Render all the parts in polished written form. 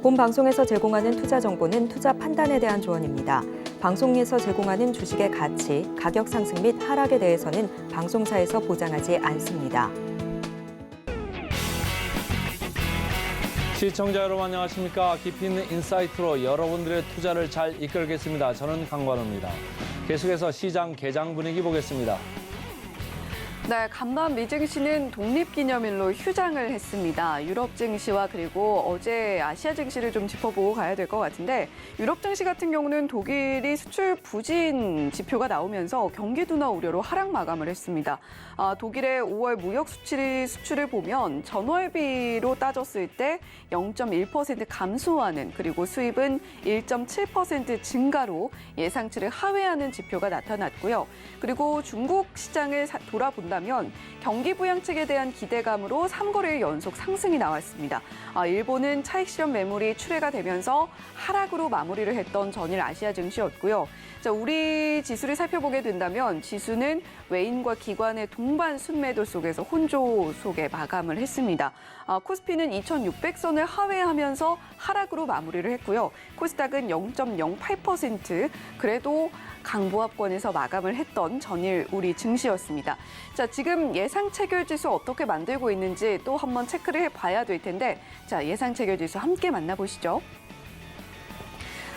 본 방송에서 제공하는 투자 정보는 투자 판단에 대한 조언입니다. 방송에서 제공하는 주식의 가치, 가격 상승 및 하락에 대해서는 방송사에서 보장하지 않습니다. 시청자 여러분 안녕하십니까? 깊이 있는 인사이트로 여러분들의 투자를 잘 이끌겠습니다. 저는 강관우입니다. 계속해서 시장 개장 분위기 보겠습니다. 네, 간밤 미 증시는 독립기념일로 휴장을 했습니다. 유럽 증시와 그리고 어제 아시아 증시를 좀 짚어보고 가야 될 것 같은데 유럽 증시 같은 경우는 독일이 수출 부진 지표가 나오면서 경기 둔화 우려로 하락 마감을 했습니다. 독일의 5월 무역 수출을 보면 전월비로 따졌을 때 0.1% 감소하는 그리고 수입은 1.7% 증가로 예상치를 하회하는 지표가 나타났고요. 그리고 중국 시장을 돌아본다면 경기 부양책에 대한 기대감으로 3거래일 연속 상승이 나왔습니다. 일본은 차익 실현 매물이 출회가 되면서 하락으로 마무리를 했던 전일 아시아 증시였고요. 자, 우리 지수를 살펴보게 된다면 지수는 외인과 기관의 동반 순매도 속에서 혼조 속에 마감을 했습니다. 코스피는 2,600선을 하회하면서 하락으로 마무리를 했고요. 코스닥은 0.08% 그래도 강보합권에서 마감을 했던 전일 우리 증시였습니다. 자, 지금 예상 체결 지수 어떻게 만들고 있는지 또 한번 체크를 해봐야 될 텐데 자, 예상 체결 지수 함께 만나보시죠.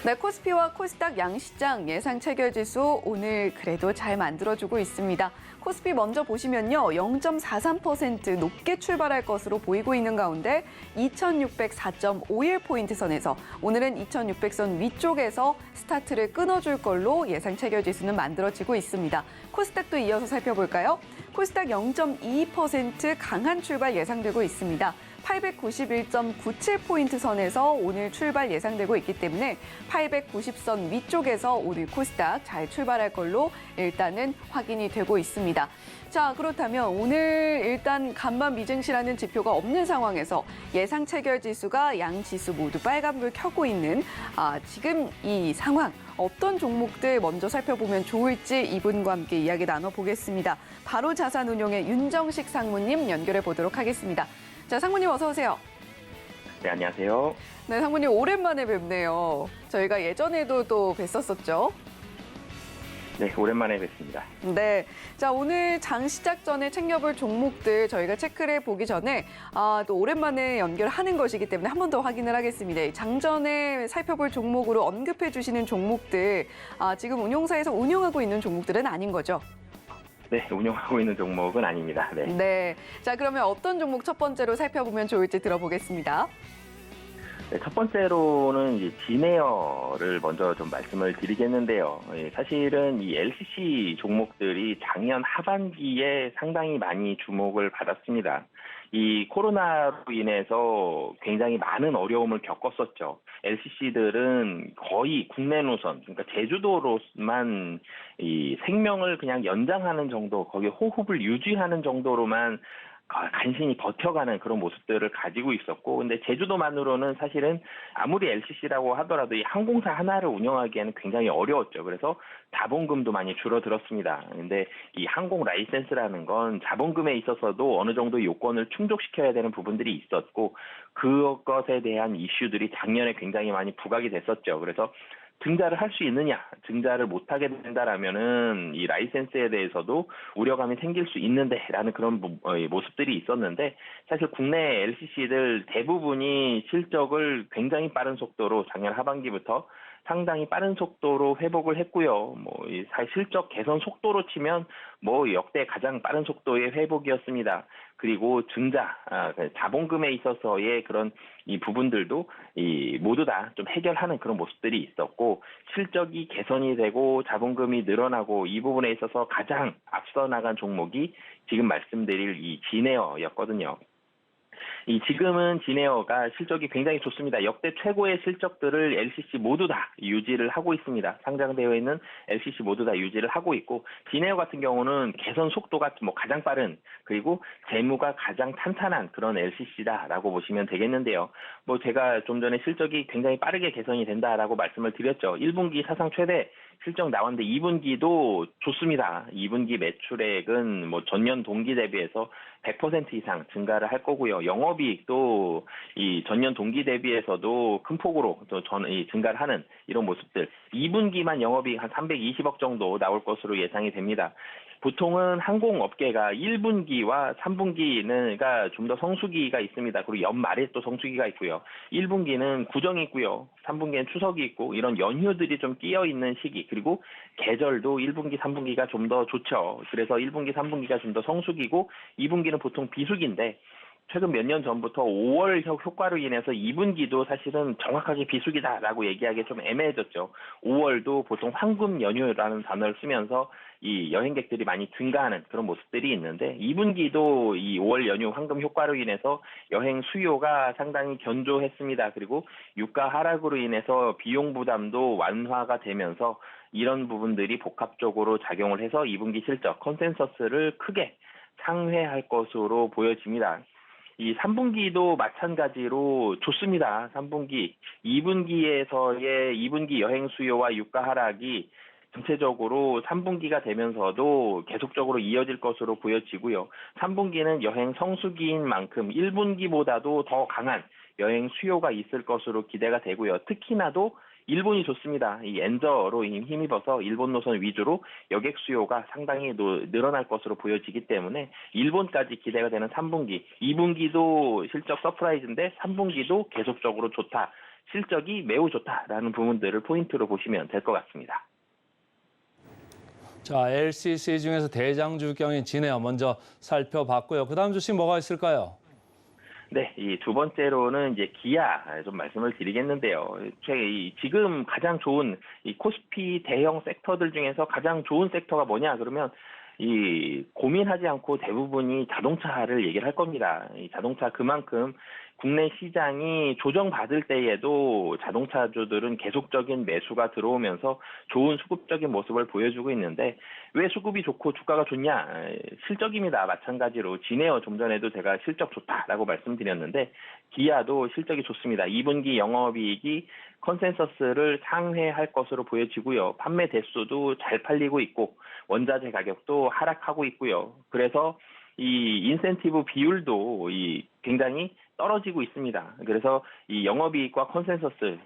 네, 코스피와 코스닥 양시장 예상 체결 지수 오늘 그래도 잘 만들어주고 있습니다. 코스피 먼저 보시면요. 0.43% 높게 출발할 것으로 보이고 있는 가운데 2604.51포인트 선에서 오늘은 2600선 위쪽에서 스타트를 끊어줄 걸로 예상 체결 지수는 만들어지고 있습니다. 코스닥도 이어서 살펴볼까요? 코스닥 0.22% 강한 출발 예상되고 있습니다. 891.97포인트 선에서 오늘 출발 예상되고 있기 때문에 890선 위쪽에서 오늘 코스닥 잘 출발할 걸로 일단은 확인이 되고 있습니다. 자, 그렇다면 오늘 일단 간밤 미증시라는 지표가 없는 상황에서 예상 체결 지수가 양 지수 모두 빨간불 켜고 있는 지금 이 상황 어떤 종목들 먼저 살펴보면 좋을지 이분과 함께 이야기 나눠보겠습니다. 바로 자산운용의 윤정식 상무님 연결해 보도록 하겠습니다. 자, 상무님 어서 오세요. 네, 안녕하세요. 네, 상무님 오랜만에 뵙네요. 저희가 예전에도 또 뵀었었죠. 네, 오랜만에 뵙습니다. 네, 자 오늘 장 시작 전에 챙겨볼 종목들 저희가 체크를 보기 전에 또 오랜만에 연결하는 것이기 때문에 한 번 더 확인을 하겠습니다. 장전에 살펴볼 종목으로 언급해 주시는 종목들 지금 운용사에서 운용하고 있는 종목들은 아닌 거죠? 네, 운영하고 있는 종목은 아닙니다. 네. 네, 자 그러면 어떤 종목 첫 번째로 살펴보면 좋을지 들어보겠습니다. 네, 첫 번째로는 이제 진에어를 먼저 좀 말씀을 드리겠는데요. 사실은 이 LCC 종목들이 작년 하반기에 상당히 많이 주목을 받았습니다. 이 코로나로 인해서 굉장히 많은 어려움을 겪었었죠. LCC들은 거의 국내 노선, 그러니까 제주도로만 이 생명을 그냥 연장하는 정도, 거기 호흡을 유지하는 정도로만 간신히 버텨가는 그런 모습들을 가지고 있었고, 근데 제주도만으로는 사실은 아무리 LCC라고 하더라도 이 항공사 하나를 운영하기에는 굉장히 어려웠죠. 그래서 자본금도 많이 줄어들었습니다. 근데 이 항공 라이센스라는 건 자본금에 있어서도 어느 정도 요건을 충족시켜야 되는 부분들이 있었고, 그것에 대한 이슈들이 작년에 굉장히 많이 부각이 됐었죠. 그래서 증자를 할 수 있느냐, 증자를 못하게 된다라면은 이 라이센스에 대해서도 우려감이 생길 수 있는데라는 그런 모습들이 있었는데, 사실 국내 LCC들 대부분이 실적을 굉장히 빠른 속도로 작년 하반기부터 상당히 빠른 속도로 회복을 했고요. 이 실적 개선 속도로 치면 역대 가장 빠른 속도의 회복이었습니다. 그리고 증자, 자본금에 있어서의 그런 이 부분들도 모두 다 좀 해결하는 그런 모습들이 있었고, 실적이 개선이 되고 자본금이 늘어나고 이 부분에 있어서 가장 앞서 나간 종목이 지금 말씀드릴 이 진에어였거든요. 지금은 진에어가 실적이 굉장히 좋습니다. 역대 최고의 실적들을 LCC 모두 다 유지를 하고 있습니다. 상장되어 있는 LCC 모두 다 유지를 하고 있고, 진에어 같은 경우는 개선 속도가 가장 빠른, 그리고 재무가 가장 탄탄한 그런 LCC다라고 보시면 되겠는데요. 제가 좀 전에 실적이 굉장히 빠르게 개선이 된다라고 말씀을 드렸죠. 1분기 사상 최대 실적 나왔는데 2분기도 좋습니다. 2분기 매출액은 뭐 전년 동기 대비해서 100% 이상 증가를 할 거고요. 영업이익도 이 전년 동기 대비해서도 큰 폭으로 증가를 하는 이런 모습들. 2분기만 영업이익 한 320억 정도 나올 것으로 예상이 됩니다. 보통은 항공업계가 1분기와 3분기는 좀 더 성수기가 있습니다. 그리고 연말에 또 성수기가 있고요. 1분기는 구정이 있고요. 3분기는 추석이 있고 이런 연휴들이 좀 끼어 있는 시기. 그리고 계절도 1분기, 3분기가 좀 더 좋죠. 그래서 1분기, 3분기가 좀 더 성수기고 2분기는 보통 비수기인데 최근 몇 년 전부터 5월 효과로 인해서 2분기도 사실은 정확하게 비수기다라고 얘기하기 좀 애매해졌죠. 5월도 보통 황금 연휴라는 단어를 쓰면서 이 여행객들이 많이 증가하는 그런 모습들이 있는데 2분기도 이 5월 연휴 황금 효과로 인해서 여행 수요가 상당히 견조했습니다. 그리고 유가 하락으로 인해서 비용 부담도 완화가 되면서 이런 부분들이 복합적으로 작용을 해서 2분기 실적 컨센서스를 크게 상회할 것으로 보여집니다. 이 3분기도 마찬가지로 좋습니다. 3분기, 2분기에서의 2분기 여행 수요와 유가 하락이 전체적으로 3분기가 되면서도 계속적으로 이어질 것으로 보여지고요. 3분기는 여행 성수기인 만큼 1분기보다도 더 강한 여행 수요가 있을 것으로 기대가 되고요. 특히나도 일본이 좋습니다. 이 엔저로 힘입어서 일본 노선 위주로 여객 수요가 상당히 늘어날 것으로 보여지기 때문에 일본까지 기대가 되는 3분기, 2분기도 실적 서프라이즈인데 3분기도 계속적으로 좋다. 실적이 매우 좋다라는 부분들을 포인트로 보시면 될 것 같습니다. 자, LCC 중에서 대장주경인 진에어 먼저 살펴봤고요. 그다음 주식 뭐가 있을까요? 네, 이 두 번째로는 이제 기아 좀 말씀을 드리겠는데요. 지금 가장 좋은 이 코스피 대형 섹터들 중에서 가장 좋은 섹터가 뭐냐 그러면 이 고민하지 않고 대부분이 자동차를 얘기를 할 겁니다. 이 자동차 그만큼 국내 시장이 조정받을 때에도 자동차주들은 계속적인 매수가 들어오면서 좋은 수급적인 모습을 보여주고 있는데 왜 수급이 좋고 주가가 좋냐? 실적입니다. 마찬가지로 진에어 좀 전에도 제가 실적 좋다라고 말씀드렸는데 기아도 실적이 좋습니다. 2분기 영업이익이 컨센서스를 상회할 것으로 보여지고요. 판매 대수도 잘 팔리고 있고 원자재 가격도 하락하고 있고요. 그래서 이 인센티브 비율도 굉장히 떨어지고 있습니다. 그래서 이 영업이익과 컨센서스,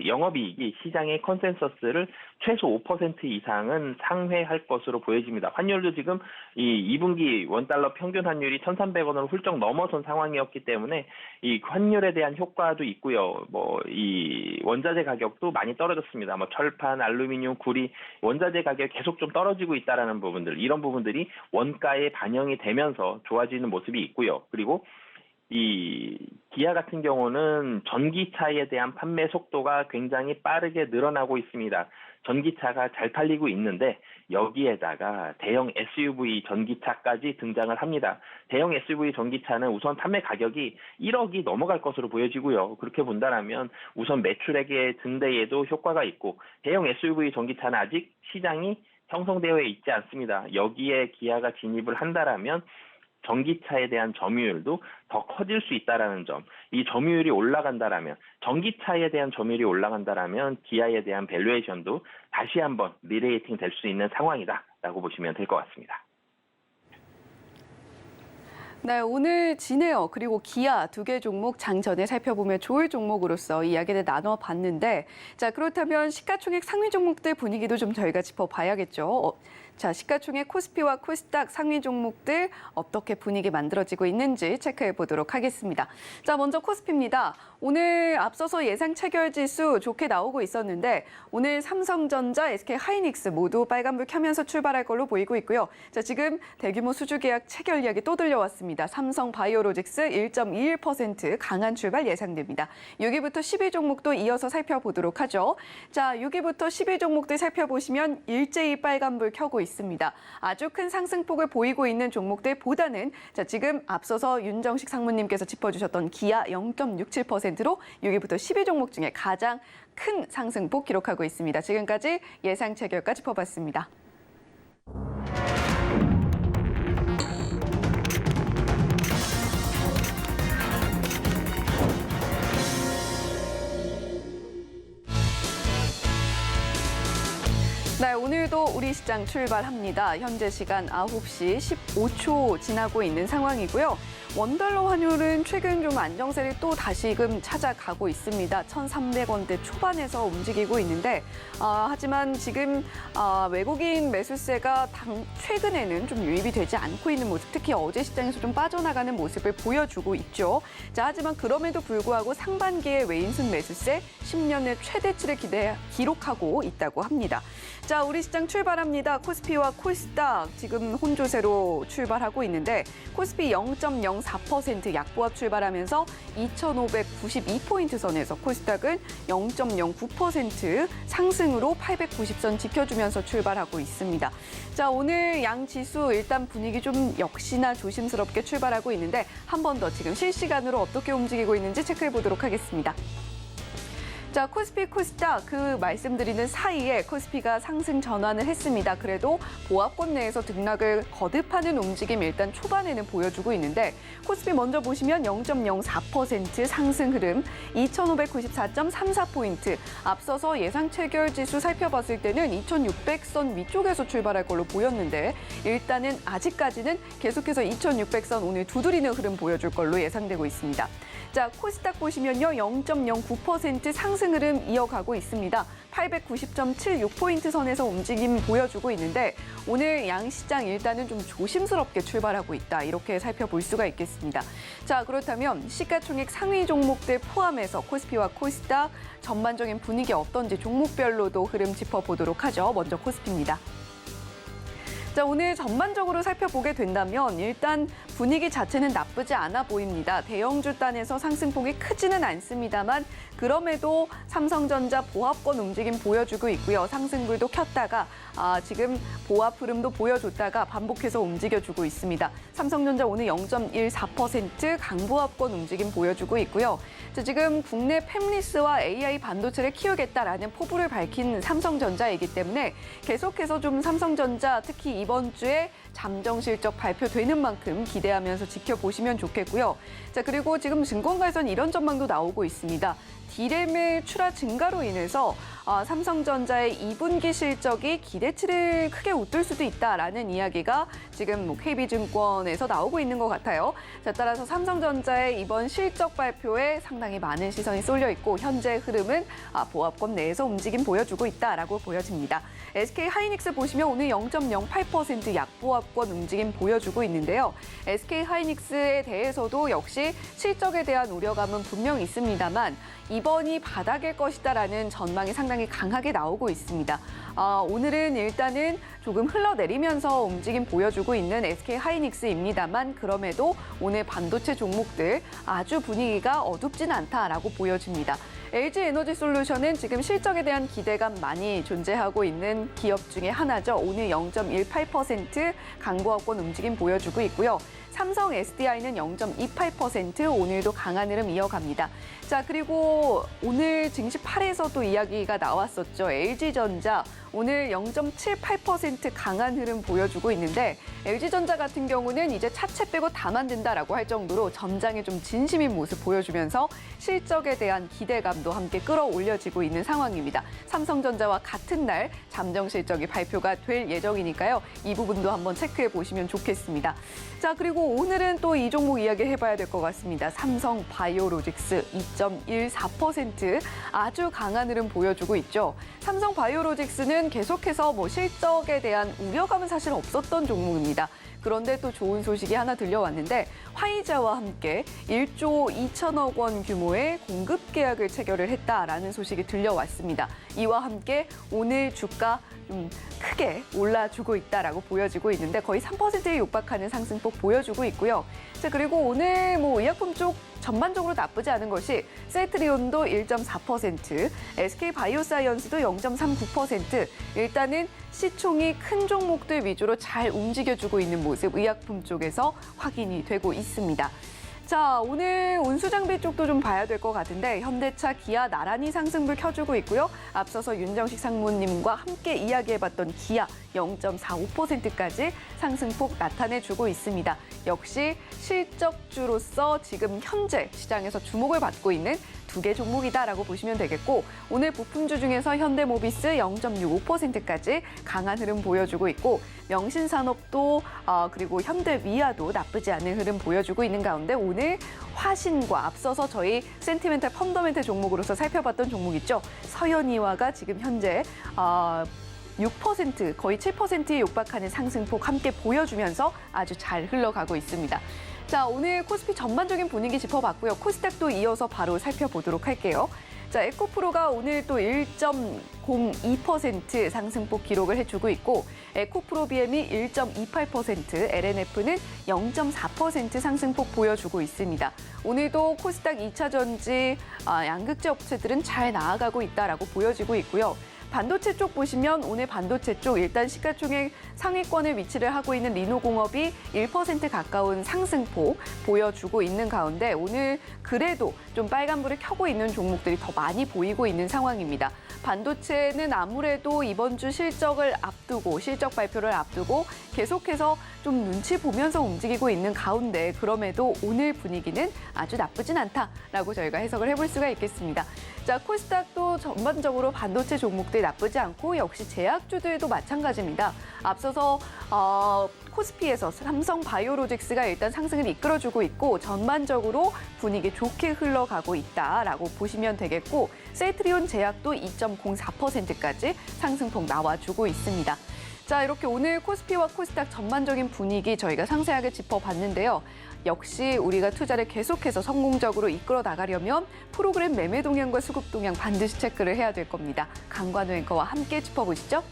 영업이익이 시장의 컨센서스를 최소 5% 이상은 상회할 것으로 보여집니다. 환율도 지금 이 2분기 원달러 평균 환율이 1,300원을 훌쩍 넘어선 상황이었기 때문에 이 환율에 대한 효과도 있고요. 이 원자재 가격도 많이 떨어졌습니다. 철판, 알루미늄, 구리 원자재 가격이 계속 좀 떨어지고 있다라는 부분들, 이런 부분들이 원가에 반영이 되면서 좋아지는 모습이 있고요. 그리고 이 기아 같은 경우는 전기차에 대한 판매 속도가 굉장히 빠르게 늘어나고 있습니다. 전기차가 잘 팔리고 있는데 여기에다가 대형 SUV 전기차까지 등장을 합니다. 대형 SUV 전기차는 우선 판매 가격이 1억이 넘어갈 것으로 보여지고요. 그렇게 본다면 우선 매출액의 증대에도 효과가 있고 대형 SUV 전기차는 아직 시장이 형성되어 있지 않습니다. 여기에 기아가 진입을 한다라면 전기차에 대한 점유율도 더 커질 수 있다라는 점, 이 점유율이 올라간다라면, 전기차에 대한 점유율이 올라간다라면 기아에 대한 밸류에이션도 다시 한번 리레이팅 될 수 있는 상황이다라고 보시면 될 것 같습니다. 네, 오늘 진에어 그리고 기아 두 개 종목 장전에 살펴보면 좋을 종목으로서 이야기를 나눠봤는데 자 그렇다면 시가총액 상위 종목들 분위기도 좀 저희가 짚어봐야겠죠. 자 시가총액 코스피와 코스닥 상위 종목들 어떻게 분위기 만들어지고 있는지 체크해 보도록 하겠습니다. 자 먼저 코스피입니다. 오늘 앞서서 예상 체결 지수 좋게 나오고 있었는데 오늘 삼성전자, SK하이닉스 모두 빨간불 켜면서 출발할 걸로 보이고 있고요. 자 지금 대규모 수주 계약 체결 이야기 또 들려왔습니다. 삼성바이오로직스 1.21% 강한 출발 예상됩니다. 6위부터 10위 종목도 이어서 살펴보도록 하죠. 자 6위부터 10위 종목들 살펴보시면 일제히 빨간불 켜고 있습니다. 아주 큰 상승폭을 보이고 있는 종목들보다는 자 지금 앞서서 윤정식 상무님께서 짚어주셨던 기아 0.67%로 6위부터 10위 종목 중에 가장 큰 상승폭 기록하고 있습니다. 지금까지 예상 체결가 짚어봤습니다. 네, 오늘도 우리 시장 출발합니다. 현재 시간 9시 15초 지나고 있는 상황이고요. 원달러 환율은 최근 좀 안정세를 또 다시금 찾아가고 있습니다. 1,300원대 초반에서 움직이고 있는데 하지만 지금 외국인 매수세가 최근에는 좀 유입이 되지 않고 있는 모습, 특히 어제 시장에서 좀 빠져나가는 모습을 보여주고 있죠. 자, 하지만 그럼에도 불구하고 상반기에 외인순 매수세 10년의 최대치를 기록하고 있다고 합니다. 자, 우리 시장 출발합니다. 코스피와 코스닥 지금 혼조세로 출발하고 있는데 코스피 0.04% 약보합 출발하면서 2,592포인트 선에서 코스닥은 0.09% 상승으로 890선 지켜주면서 출발하고 있습니다. 자, 오늘 양 지수 일단 분위기 좀 역시나 조심스럽게 출발하고 있는데 한 번 더 지금 실시간으로 어떻게 움직이고 있는지 체크해 보도록 하겠습니다. 자, 코스피, 코스닥 그 말씀드리는 사이에 코스피가 상승 전환을 했습니다. 그래도 보합권 내에서 등락을 거듭하는 움직임 일단 초반에는 보여주고 있는데 코스피 먼저 보시면 0.04% 상승 흐름, 2,594.34포인트. 앞서서 예상 체결 지수 살펴봤을 때는 2,600선 위쪽에서 출발할 걸로 보였는데 일단은 아직까지는 계속해서 2,600선 오늘 두드리는 흐름 보여줄 걸로 예상되고 있습니다. 자, 코스닥 보시면요. 0.09% 상승 흐름 이어가고 있습니다. 890.76포인트 선에서 움직임 보여주고 있는데 오늘 양시장 일단은 좀 조심스럽게 출발하고 있다. 이렇게 살펴볼 수가 있겠습니다. 자, 그렇다면 시가총액 상위 종목들 포함해서 코스피와 코스닥 전반적인 분위기 어떤지 종목별로도 흐름 짚어보도록 하죠. 먼저 코스피입니다. 자, 오늘 전반적으로 살펴보게 된다면 일단 분위기 자체는 나쁘지 않아 보입니다. 대형주 단에서 상승폭이 크지는 않습니다만 그럼에도 삼성전자 보합권 움직임 보여주고 있고요. 상승불도 켰다가 지금 보합 흐름도 보여줬다가 반복해서 움직여주고 있습니다. 삼성전자 오늘 0.14% 강보합권 움직임 보여주고 있고요. 자, 지금 국내 팹리스와 AI 반도체를 키우겠다라는 포부를 밝힌 삼성전자이기 때문에 계속해서 좀 삼성전자 특히 이번 주에 잠정 실적 발표되는 만큼 기대하면서 지켜보시면 좋겠고요. 자, 그리고 지금 증권가에서는 이런 전망도 나오고 있습니다. D램의 출하 증가로 인해서 삼성전자의 2분기 실적이 기대치를 크게 웃돌 수도 있다라는 이야기가 지금 KB증권에서 나오고 있는 것 같아요. 자, 따라서 삼성전자의 이번 실적 발표에 상당히 많은 시선이 쏠려 있고 현재 흐름은 보합권 내에서 움직임 보여주고 있다라고 보여집니다. SK하이닉스 보시면 오늘 0.08% 약보합권 움직임 보여주고 있는데요. SK하이닉스에 대해서도 역시 실적에 대한 우려감은 분명 있습니다만 이번이 바닥일 것이다라는 전망이 상당히 강하게 나오고 있습니다. 오늘은 일단은 조금 흘러내리면서 움직임 보여주고 있는 SK하이닉스입니다만 그럼에도 오늘 반도체 종목들 아주 분위기가 어둡진 않다라고 보여집니다. LG에너지솔루션은 지금 실적에 대한 기대감 많이 존재하고 있는 기업 중에 하나죠. 오늘 0.18% 강보합권 움직임 보여주고 있고요. 삼성 SDI는 0.28% 오늘도 강한 흐름 이어갑니다. 자, 그리고 오늘 증시 8에서도 이야기가 나왔었죠. LG전자 오늘 0.78% 강한 흐름 보여주고 있는데 LG전자 같은 경우는 이제 차체 빼고 다 만든다라고 할 정도로 전장에 좀 진심인 모습 보여주면서 실적에 대한 기대감도 함께 끌어올려지고 있는 상황입니다. 삼성전자와 같은 날 잠정 실적이 발표가 될 예정이니까요. 이 부분도 한번 체크해 보시면 좋겠습니다. 자, 그리고 오늘은 또 이 종목 이야기 해봐야 될 것 같습니다. 삼성 바이오로직스 2.14% 아주 강한 흐름 보여주고 있죠. 삼성 바이오로직스는 계속해서 실적에 대한 우려감은 사실 없었던 종목입니다. 그런데 또 좋은 소식이 하나 들려왔는데 화이자와 함께 1조 2천억 원 규모의 공급 계약을 체결을 했다라는 소식이 들려왔습니다. 이와 함께 오늘 주가 크게 올라주고 있다라고 보여지고 있는데 거의 3%에 육박하는 상승폭 보여주고 있고요. 자, 그리고 오늘 의약품 쪽 전반적으로 나쁘지 않은 것이 셀트리온도 1.4%, SK바이오사이언스도 0.39%. 일단은 시총이 큰 종목들 위주로 잘 움직여주고 있는 모습 의약품 쪽에서 확인이 되고 있습니다. 자, 오늘 운수장비 쪽도 좀 봐야 될 것 같은데 현대차, 기아 나란히 상승불 켜주고 있고요. 앞서서 윤정식 상무님과 함께 이야기해봤던 기아 0.45%까지 상승폭 나타내주고 있습니다. 역시 실적주로서 지금 현재 시장에서 주목을 받고 있는 두 개 종목이다라고 보시면 되겠고 오늘 부품주 중에서 현대모비스 0.65%까지 강한 흐름 보여주고 있고 명신산업도 그리고 현대위아도 나쁘지 않은 흐름 보여주고 있는 가운데 오늘 화신과 앞서서 저희 센티멘탈 펀더멘탈 종목으로서 살펴봤던 종목 있죠. 서현이와가 지금 현재 6% 거의 7%에 육박하는 상승폭 함께 보여주면서 아주 잘 흘러가고 있습니다. 자, 오늘 코스피 전반적인 분위기 짚어봤고요. 코스닥도 이어서 바로 살펴보도록 할게요. 자, 에코프로가 오늘 또 1.02% 상승폭 기록을 해주고 있고 에코프로 BM이 1.28%, LNF는 0.4% 상승폭 보여주고 있습니다. 오늘도 코스닥 2차 전지 양극재 업체들은 잘 나아가고 있다라고 보여지고 있고요. 반도체 쪽 보시면 오늘 반도체 쪽 일단 시가총액 상위권에 위치를 하고 있는 리노공업이 1% 가까운 상승폭 보여주고 있는 가운데 오늘 그래도 좀 빨간불을 켜고 있는 종목들이 더 많이 보이고 있는 상황입니다. 반도체는 아무래도 이번 주 실적을 앞두고 실적 발표를 앞두고 계속해서 좀 눈치 보면서 움직이고 있는 가운데 그럼에도 오늘 분위기는 아주 나쁘진 않다라고 저희가 해석을 해볼 수가 있겠습니다. 자, 코스닥도 전반적으로 반도체 종목들이 나쁘지 않고 역시 제약주들도 마찬가지입니다. 앞서서 코스피에서 삼성바이오로직스가 일단 상승을 이끌어주고 있고 전반적으로 분위기 좋게 흘러가고 있다라고 보시면 되겠고 셀트리온 제약도 2.04%까지 상승폭 나와주고 있습니다. 자, 이렇게 오늘 코스피와 코스닥 전반적인 분위기 저희가 상세하게 짚어봤는데요. 역시 우리가 투자를 계속해서 성공적으로 이끌어 나가려면 프로그램 매매 동향과 수급 동향 반드시 체크를 해야 될 겁니다. 강관우 앵커와 함께 짚어보시죠.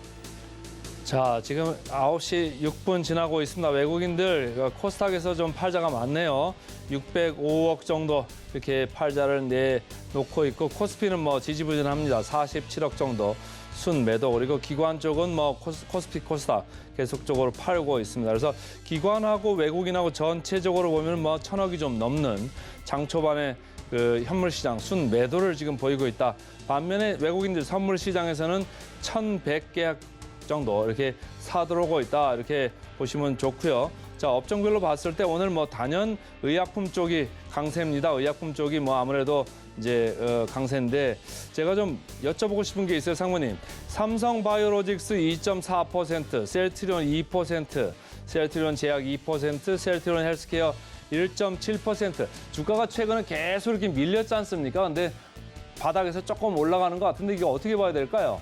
자, 지금 9시 6분 지나고 있습니다. 외국인들 코스닥에서 좀 팔자가 많네요. 605억 정도 이렇게 팔자를 내놓고 있고 코스피는 뭐 지지부진합니다. 47억 정도 순 매도. 그리고 기관 쪽은 뭐 코스피 코스닥 계속적으로 팔고 있습니다. 그래서 기관하고 외국인하고 전체적으로 보면 뭐 1,000억이 좀 넘는 장 초반에 그 현물 시장 순 매도를 지금 보이고 있다. 반면에 외국인들 선물 시장에서는 1,100계약 정도 이렇게 사들어오고 있다. 이렇게 보시면 좋고요. 자, 업종별로 봤을 때 오늘 뭐 단연 의약품 쪽이 강세입니다. 의약품 쪽이 뭐 아무래도 이제 강세인데 제가 좀 여쭤보고 싶은 게 있어요, 상무님. 삼성바이오로직스 2.4%, 셀트리온 2%, 셀트리온 제약 2%, 셀트리온 헬스케어 1.7%. 주가가 최근에 계속 이렇게 밀렸지 않습니까? 근데 바닥에서 조금 올라가는 것 같은데 이게 어떻게 봐야 될까요?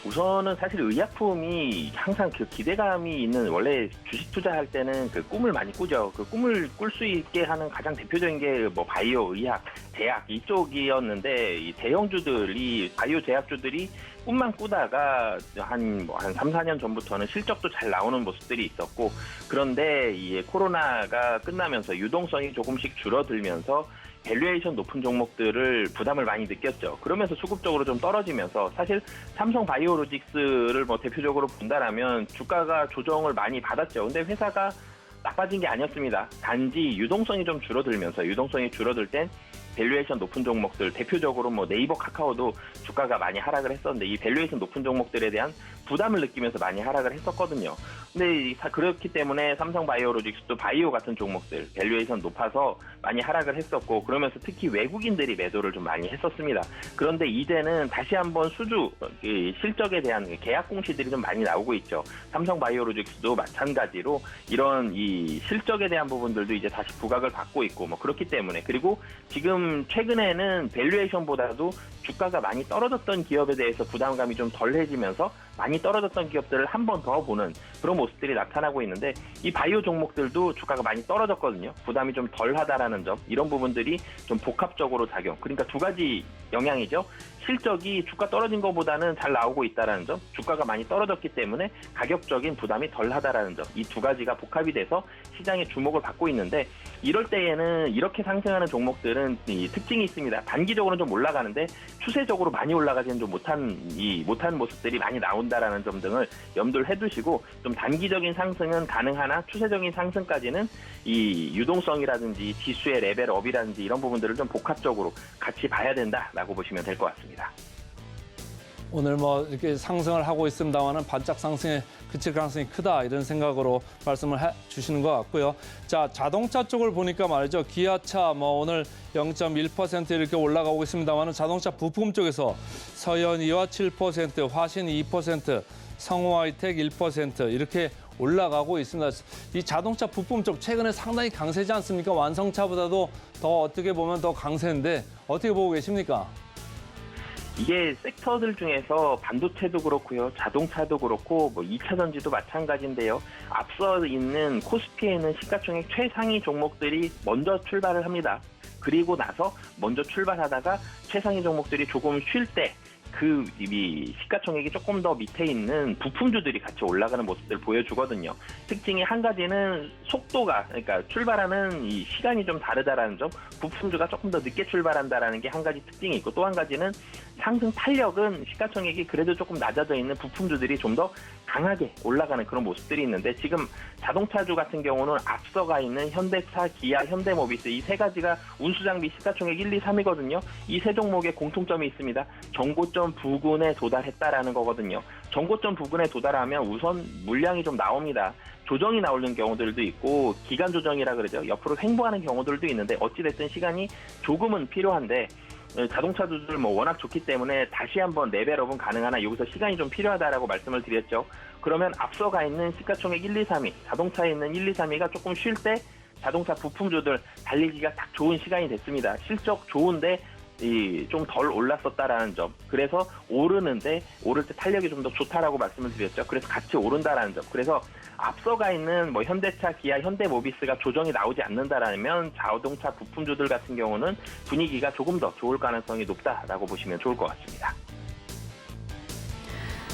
우선은 사실 의약품이 항상 그 기대감이 있는 원래 주식 투자할 때는 그 꿈을 많이 꾸죠. 그 꿈을 꿀 수 있게 하는 가장 대표적인 게 뭐 바이오, 의학, 제약 이쪽이었는데 이 대형주들이 바이오 제약주들이 꿈만 꾸다가 한 3, 4년 전부터는 실적도 잘 나오는 모습들이 있었고 그런데 이 코로나가 끝나면서 유동성이 조금씩 줄어들면서 밸류에이션 높은 종목들을 부담을 많이 느꼈죠. 그러면서 수급적으로 좀 떨어지면서 사실 삼성바이오로직스를 뭐 대표적으로 본다라면 주가가 조정을 많이 받았죠. 근데 회사가 나빠진 게 아니었습니다. 단지 유동성이 좀 줄어들면서 유동성이 줄어들 땐 밸류에이션 높은 종목들 대표적으로 뭐 네이버, 카카오도 주가가 많이 하락을 했었는데 이 밸류에이션 높은 종목들에 대한 부담을 느끼면서 많이 하락을 했었거든요. 근데 그렇기 때문에 삼성바이오로직스도 바이오 같은 종목들 밸류에이션 높아서 많이 하락을 했었고 그러면서 특히 외국인들이 매도를 좀 많이 했었습니다. 그런데 이제는 다시 한번 수주 실적에 대한 계약 공시들이 좀 많이 나오고 있죠. 삼성바이오로직스도 마찬가지로 이런 이 실적에 대한 부분들도 이제 다시 부각을 받고 있고 뭐 그렇기 때문에 그리고 지금 최근에는 밸류에이션보다도 주가가 많이 떨어졌던 기업에 대해서 부담감이 좀 덜해지면서 많이 떨어졌던 기업들을 한 번 더 보는 그런 모습들이 나타나고 있는데 이 바이오 종목들도 주가가 많이 떨어졌거든요. 부담이 좀 덜하다라는 점 이런 부분들이 좀 복합적으로 작용. 그러니까 두 가지 영향이죠. 실적이 주가 떨어진 것보다는 잘 나오고 있다는 점, 주가가 많이 떨어졌기 때문에 가격적인 부담이 덜하다라는 점, 이 두 가지가 복합이 돼서 시장의 주목을 받고 있는데 이럴 때에는 이렇게 상승하는 종목들은 이 특징이 있습니다. 단기적으로는 좀 올라가는데 추세적으로 많이 올라가지는 좀 못한 모습들이 많이 나온다라는 점 등을 염두를 해두시고 좀 단기적인 상승은 가능하나 추세적인 상승까지는 이 유동성이라든지 지수의 레벨업이라든지 이런 부분들을 좀 복합적으로 같이 봐야 된다라고 보시면 될 것 같습니다. 오늘 뭐 이렇게 상승을 하고 있습니다만은 반짝 상승에 그칠 가능성이 크다 이런 생각으로 말씀을 주시는 것 같고요. 자, 자동차 쪽을 보니까 말이죠. 기아차 뭐 오늘 0.1% 이렇게 올라가고 있습니다만은 자동차 부품 쪽에서 서현이와 7%, 화신 2%, 성호하이텍 1% 이렇게 올라가고 있습니다. 이 자동차 부품 쪽 최근에 상당히 강세지 않습니까? 완성차보다도 더 어떻게 보면 더 강세인데 어떻게 보고 계십니까? 이게 섹터들 중에서 반도체도 그렇고요, 자동차도 그렇고 뭐 2차 전지도 마찬가지인데요. 앞서 있는 코스피에 있는 시가총액 최상위 종목들이 먼저 출발을 합니다. 그리고 나서 먼저 출발하다가 최상위 종목들이 조금 쉴 때 그 시가총액이 조금 더 밑에 있는 부품주들이 같이 올라가는 모습들을 보여주거든요. 특징이 한 가지는 속도가, 그러니까 출발하는 이 시간이 좀 다르다라는 점, 부품주가 조금 더 늦게 출발한다라는 게 한 가지 특징이 있고, 또 한 가지는 상승 탄력은 시가총액이 그래도 조금 낮아져 있는 부품주들이 좀 더 강하게 올라가는 그런 모습들이 있는데, 지금 자동차주 같은 경우는 앞서가 있는 현대차, 기아, 현대모비스 이 세 가지가 운수장비 시가총액 1, 2, 3이거든요. 이 세 종목에 공통점이 있습니다. 정고점 부근에 도달했다라는 거거든요. 정고점 부근에 도달하면 우선 물량이 좀 나옵니다. 조정이 나오는 경우들도 있고 기간 조정이라 그러죠. 옆으로 횡보하는 경우들도 있는데 어찌됐든 시간이 조금은 필요한데 자동차주들 뭐 워낙 좋기 때문에 다시 한번 레벨업은 가능하나 여기서 시간이 좀 필요하다라고 말씀을 드렸죠. 그러면 앞서가 있는 시가총액 1, 2, 3위, 자동차에 있는 1, 2, 3위가 조금 쉴 때 자동차 부품주들 달리기가 딱 좋은 시간이 됐습니다. 실적 좋은데 좀 덜 올랐었다라는 점. 그래서 오를 때 탄력이 좀 더 좋다라고 말씀을 드렸죠. 그래서 같이 오른다라는 점. 그래서 앞서가 있는 뭐 현대차, 기아, 현대모비스가 조정이 나오지 않는다라면 자동차 부품주들 같은 경우는 분위기가 조금 더 좋을 가능성이 높다라고 보시면 좋을 것 같습니다.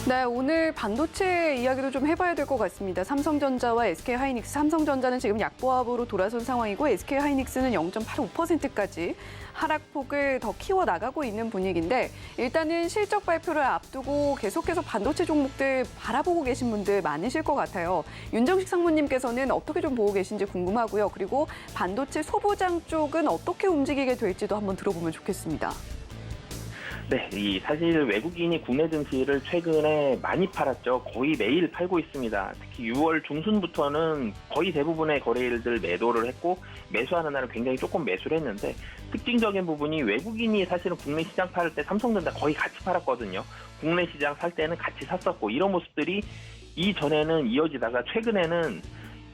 네, 오늘 반도체 이야기도 좀 해봐야 될 것 같습니다. 삼성전자와 SK하이닉스, 삼성전자는 지금 약보합으로 돌아선 상황이고 SK하이닉스는 0.85%까지 하락폭을 더 키워나가고 있는 분위기인데 일단은 실적 발표를 앞두고 계속해서 반도체 종목들 바라보고 계신 분들 많으실 것 같아요. 윤정식 상무님께서는 어떻게 좀 보고 계신지 궁금하고요. 그리고 반도체 소부장 쪽은 어떻게 움직이게 될지도 한번 들어보면 좋겠습니다. 네, 사실 외국인이 국내 증시를 최근에 많이 팔았죠. 거의 매일 팔고 있습니다. 특히 6월 중순부터는 거의 대부분의 거래일들 매도를 했고 매수하는 날은 굉장히 조금 매수를 했는데 특징적인 부분이 외국인이 사실은 국내 시장 팔을 때 삼성전자 거의 같이 팔았거든요. 국내 시장 살 때는 같이 샀었고 이런 모습들이 이전에는 이어지다가 최근에는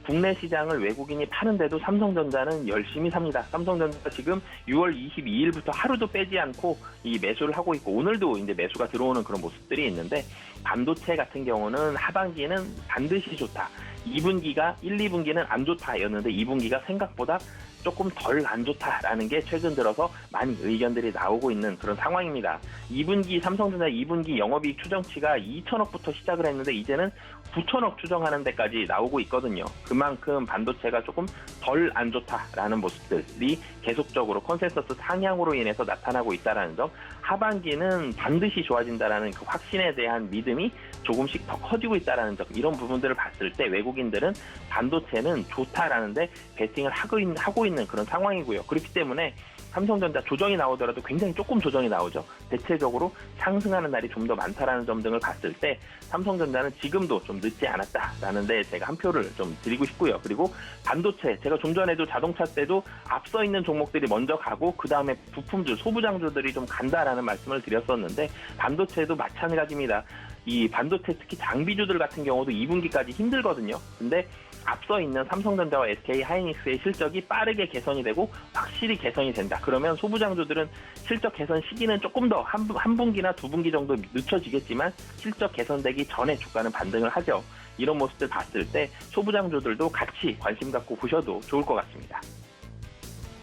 국내 시장을 외국인이 파는데도 삼성전자는 열심히 삽니다. 삼성전자 지금 6월 22일부터 하루도 빼지 않고 이 매수를 하고 있고 오늘도 이제 매수가 들어오는 그런 모습들이 있는데 반도체 같은 경우는 하반기는 반드시 좋다. 2분기가 1, 2분기는 안 좋다였는데 2분기가 생각보다 조금 덜 안 좋다라는 게 최근 들어서 많이 의견들이 나오고 있는 그런 상황입니다. 2분기 삼성전자 2분기 영업이익 추정치가 2천억부터 시작을 했는데 이제는 9천억 추정하는 데까지 나오고 있거든요. 그만큼 반도체가 조금 덜 안 좋다라는 모습들이 계속적으로 컨센서스 상향으로 인해서 나타나고 있다는 점, 하반기는 반드시 좋아진다라는 그 확신에 대한 믿음이 조금씩 더 커지고 있다는 점, 이런 부분들을 봤을 때 외국인들은 반도체는 좋다라는데 베팅을 하고 있는 그런 상황이고요. 그렇기 때문에 삼성전자 조정이 나오더라도 굉장히 조금 조정이 나오죠. 대체적으로 상승하는 날이 좀 더 많다라는 점 등을 봤을 때 삼성전자는 지금도 좀 늦지 않았다라는 데 제가 한 표를 좀 드리고 싶고요. 그리고 반도체, 제가 좀 전에도 자동차 때도 앞서 있는 종목들이 먼저 가고 그다음에 부품주, 소부장주들이 좀 간다라는 말씀을 드렸었는데 반도체도 마찬가지입니다. 이 반도체 특히 장비주들 같은 경우도 2분기까지 힘들거든요. 근데 앞서 있는 삼성전자와 SK하이닉스의 실적이 빠르게 개선이 되고 확실히 개선이 된다. 그러면 소부장주들은 실적 개선 시기는 조금 더 한 분기나 두 분기 정도 늦춰지겠지만 실적 개선되기 전에 주가는 반등을 하죠. 이런 모습들 봤을 때 소부장주들도 같이 관심 갖고 보셔도 좋을 것 같습니다.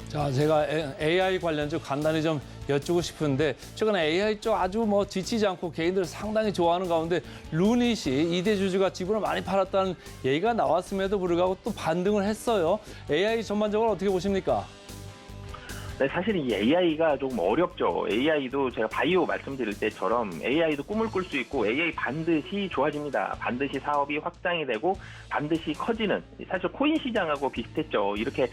자, 제가 AI 관련주 간단히 좀 여쭈고 싶은데 최근에 AI 쪽 아주 뭐 지치지 않고 개인들 상당히 좋아하는 가운데 루닛이 2대 주주가 지분을 많이 팔았다는 얘기가 나왔음에도 불구하고 또 반등을 했어요. AI 전반적으로 어떻게 보십니까? 네, 사실 이 AI가 조금 어렵죠. AI도 제가 바이오 말씀드릴 때처럼 AI도 꿈을 꿀 수 있고 AI 반드시 좋아집니다. 반드시 사업이 확장이 되고 반드시 커지는, 사실 코인 시장하고 비슷했죠. 이렇게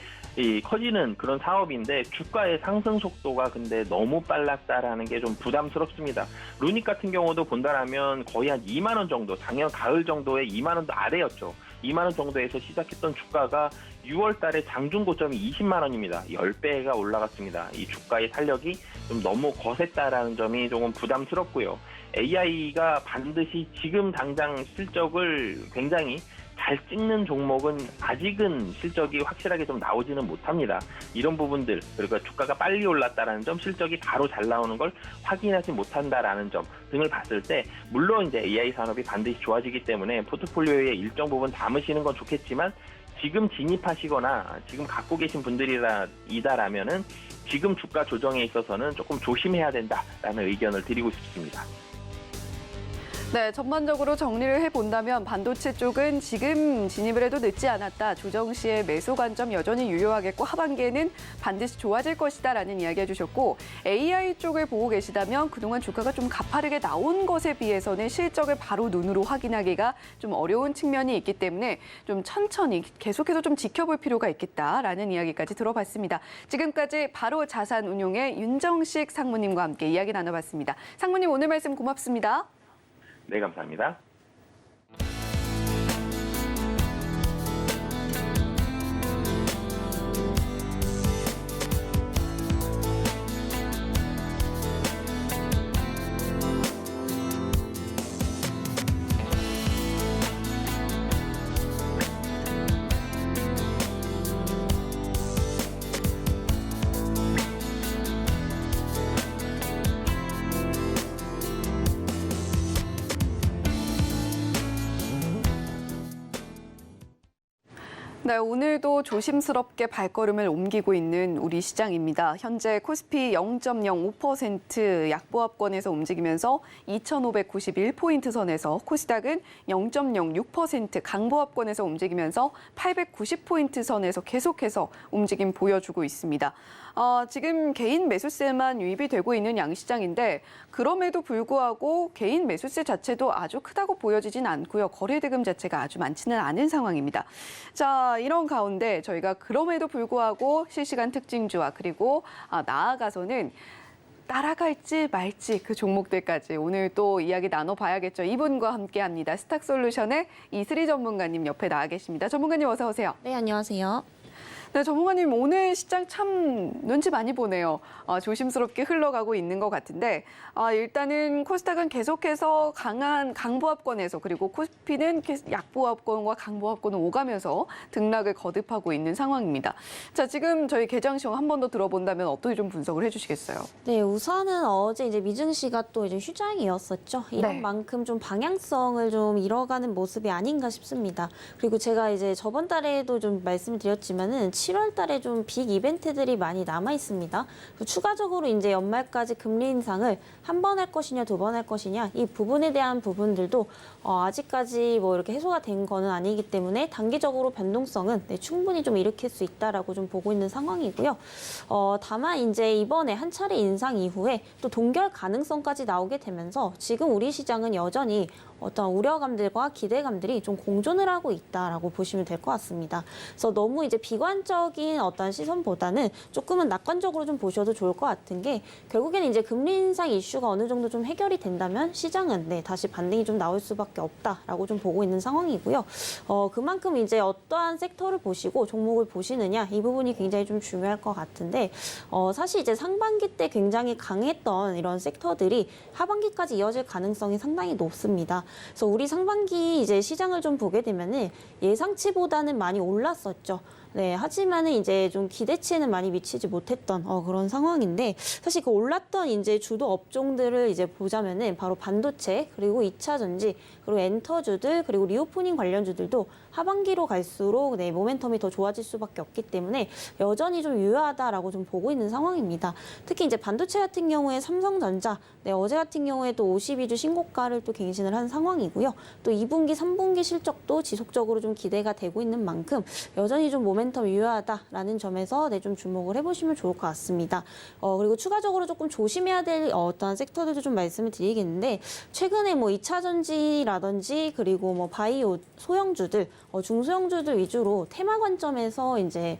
커지는 그런 사업인데 주가의 상승 속도가 근데 너무 빨랐다라는 게 좀 부담스럽습니다. 루닉 같은 경우도 본다라면 거의 한 2만 원 정도, 작년 가을 정도에 2만 원도 아래였죠. 2만 원 정도에서 시작했던 주가가 6월 달에 장중 고점이 20만 원입니다. 10배가 올라갔습니다. 이 주가의 탄력이 좀 너무 거셌다라는 점이 조금 부담스럽고요. AI가 반드시 지금 당장 실적을 굉장히 잘 찍는 종목은 아직은 실적이 확실하게 좀 나오지는 못합니다. 이런 부분들, 그리고 주가가 빨리 올랐다라는 점, 실적이 바로 잘 나오는 걸 확인하지 못한다라는 점 등을 봤을 때, 물론 이제 AI 산업이 반드시 좋아지기 때문에 포트폴리오에 일정 부분 담으시는 건 좋겠지만, 지금 진입하시거나 지금 갖고 계신 분들이다라면은 지금 주가 조정에 있어서는 조금 조심해야 된다라는 의견을 드리고 싶습니다. 네, 전반적으로 정리를 해본다면 반도체 쪽은 지금 진입을 해도 늦지 않았다. 조정 시의 매수 관점 여전히 유효하겠고 하반기에는 반드시 좋아질 것이다라는 이야기 해주셨고, AI 쪽을 보고 계시다면 그동안 주가가 좀 가파르게 나온 것에 비해서는 실적을 바로 눈으로 확인하기가 좀 어려운 측면이 있기 때문에 좀 천천히 계속해서 좀 지켜볼 필요가 있겠다라는 이야기까지 들어봤습니다. 지금까지 바로 자산운용의 윤정식 상무님과 함께 이야기 나눠봤습니다. 상무님, 오늘 말씀 고맙습니다. 네, 감사합니다. 네, 오늘도 조심스럽게 발걸음을 옮기고 있는 우리 시장입니다. 현재 코스피 0.05% 약보합권에서 움직이면서 2,591포인트 선에서, 코스닥은 0.06% 강보합권에서 움직이면서 890포인트 선에서 계속해서 움직임 보여주고 있습니다. 지금 개인 매수세만 유입이 되고 있는 양시장인데, 그럼에도 불구하고 개인 매수세 자체도 아주 크다고 보여지진 않고요. 거래 대금 자체가 아주 많지는 않은 상황입니다. 자, 이런 가운데 저희가 그럼에도 불구하고 실시간 특징주와 그리고 나아가서는 따라갈지 말지 그 종목들까지 오늘 또 이야기 나눠봐야겠죠. 이분과 함께합니다. 스탁솔루션의 이슬희 전문가님 옆에 나와 계십니다. 전문가님 어서 오세요. 네, 안녕하세요. 네, 전문가님 오늘 시장 참 눈치 많이 보네요. 조심스럽게 흘러가고 있는 것 같은데, 일단은 코스닥은 계속해서 강한 강보합권에서, 그리고 코스피는 약보합권과 강보합권을 오가면서 등락을 거듭하고 있는 상황입니다. 자, 지금 저희 개장 시황 한 번 더 들어본다면 어떻게 좀 분석을 해주시겠어요? 네, 우선은 어제 이제 미증시가 또 이제 휴장이었었죠. 이런 네. 만큼 좀 방향성을 좀 잃어가는 모습이 아닌가 싶습니다. 그리고 제가 이제 저번 달에도 좀 말씀을 드렸지만은 7월 달에 좀 빅 이벤트들이 많이 남아 있습니다. 추가적으로 이제 연말까지 금리 인상을 한 번 할 것이냐, 두 번 할 것이냐, 이 부분에 대한 부분들도 아직까지 뭐 이렇게 해소가 된 거는 아니기 때문에 단기적으로 변동성은 충분히 좀 일으킬 수 있다라고 좀 보고 있는 상황이고요. 다만 이제 이번에 한 차례 인상 이후에 또 동결 가능성까지 나오게 되면서 지금 우리 시장은 여전히 어떤 우려감들과 기대감들이 좀 공존을 하고 있다라고 보시면 될 것 같습니다. 그래서 너무 이제 비관적인 어떤 시선보다는 조금은 낙관적으로 좀 보셔도 좋을 것 같은 게, 결국에는 이제 금리 인상 이슈가 어느 정도 좀 해결이 된다면 시장은 다시 반등이 좀 나올 수밖에 없다라고 좀 보고 있는 상황이고요. 그만큼 이제 어떠한 섹터를 보시고 종목을 보시느냐, 이 부분이 굉장히 좀 중요할 것 같은데, 사실 이제 상반기 때 굉장히 강했던 이런 섹터들이 하반기까지 이어질 가능성이 상당히 높습니다. 그래서 우리 상반기 이제 시장을 좀 보게 되면은 예상치보다는 많이 올랐었죠. 네, 하지만은 이제 좀 기대치에는 많이 미치지 못했던 그런 상황인데, 사실 그 올랐던 이제 주도 업종들을 이제 보자면은 바로 반도체, 그리고 2차 전지, 그리고 엔터주들, 그리고 리오프닝 관련주들도 하반기로 갈수록 모멘텀이 더 좋아질 수밖에 없기 때문에 여전히 좀 유효하다라고 좀 보고 있는 상황입니다. 특히 이제 반도체 같은 경우에 삼성전자, 어제 같은 경우에 또 52주 신고가를 또 갱신을 한 상황이고요. 또 2분기, 3분기 실적도 지속적으로 좀 기대가 되고 있는 만큼 여전히 좀 모멘텀 모멘텀 유효하다라는 점에서 네, 좀 주목을 해보시면 좋을 것 같습니다. 그리고 추가적으로 조금 조심해야 될 어떤 섹터들도 좀 말씀을 드리겠는데 최근에 뭐 2차 전지라든지 그리고 뭐 바이오 소형주들, 중소형주들 위주로 테마 관점에서 이제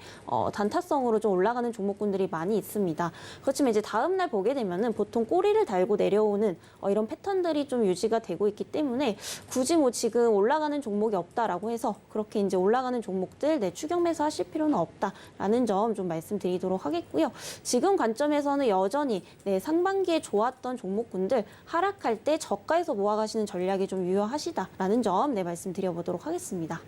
단타성으로 좀 올라가는 종목군들이 많이 있습니다. 그렇지만 이제 다음 날 보게 되면은 보통 꼬리를 달고 내려오는 이런 패턴들이 좀 유지가 되고 있기 때문에 굳이 뭐 지금 올라가는 종목이 없다라고 해서 그렇게 이제 올라가는 종목들 네, 추격 매수하실 필요는 없다라는 점 좀 말씀드리도록 하겠고요. 지금 관점에서는 여전히 네, 상반기에 좋았던 종목군들 하락할 때 저가에서 모아가시는 전략이 좀 유효하시다라는 점 네, 말씀드려보도록 하겠습니다.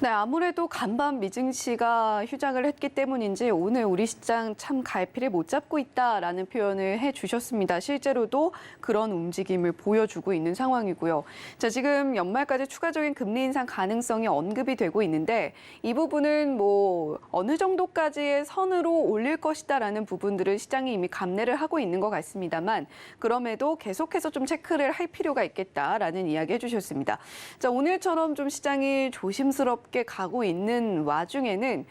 네, 아무래도 간밤 미증시가 휴장을 했기 때문인지 오늘 우리 시장 참 갈피를 못 잡고 있다라는 표현을 해주셨습니다. 실제로도 그런 움직임을 보여주고 있는 상황이고요. 자, 지금 연말까지 추가적인 금리 인상 가능성이 언급이 되고 있는데 이 부분은 뭐 어느 정도까지의 선으로 올릴 것이다라는 부분들을 시장이 이미 감내를 하고 있는 것 같습니다만 그럼에도 계속해서 좀 체크를 할 필요가 있겠다라는 이야기 해주셨습니다. 자, 오늘처럼 좀 시장이 조심스럽게 가고 있는 와중에는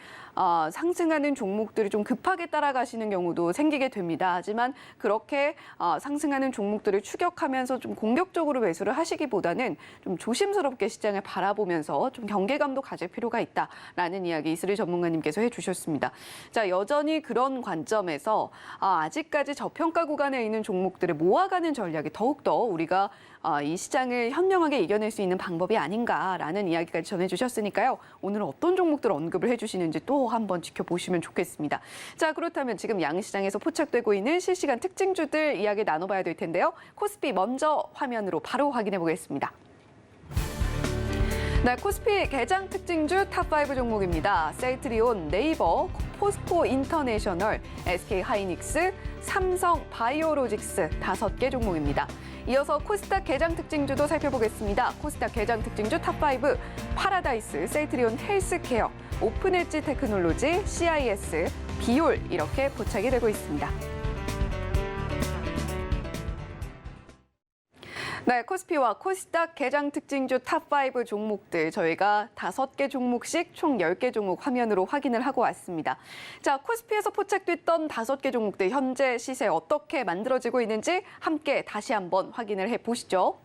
상승하는 종목들이 좀 급하게 따라가시는 경우도 생기게 됩니다. 하지만 그렇게 상승하는 종목들을 추격하면서 좀 공격적으로 매수를 하시기보다는 좀 조심스럽게 시장을 바라보면서 좀 경계감도 가질 필요가 있다라는 이야기 이슬희 전문가님께서 해주셨습니다. 자, 여전히 그런 관점에서 아직까지 저평가 구간에 있는 종목들을 모아가는 전략이 더욱더 우리가 이 시장을 현명하게 이겨낼 수 있는 방법이 아닌가라는 이야기까지 전해주셨으니까요. 오늘 어떤 종목들 언급을 해주시는지 또 한번 지켜보시면 좋겠습니다. 자, 그렇다면 지금 양시장에서 포착되고 있는 실시간 특징주들 이야기 나눠봐야 될 텐데요. 코스피 먼저 화면으로 바로 확인해 보겠습니다. 네, 코스피 개장 특징주 탑5 종목입니다. 셀트리온, 네이버, 포스코 인터내셔널, SK 하이닉스, 삼성 바이오로직스 5개 종목입니다. 이어서 코스닥 개장 특징주도 살펴보겠습니다. 코스닥 개장 특징주 탑5, 파라다이스, 셀트리온 헬스케어, 오픈엣지 테크놀로지, CIS, 비올 이렇게 포착이 되고 있습니다. 네, 코스피와 코스닥 개장 특징주 탑5 종목들 저희가 5개 종목씩 총 10개 종목 화면으로 확인을 하고 왔습니다. 자, 코스피에서 포착됐던 5개 종목들 현재 시세 어떻게 만들어지고 있는지 함께 다시 한번 확인을 해보시죠.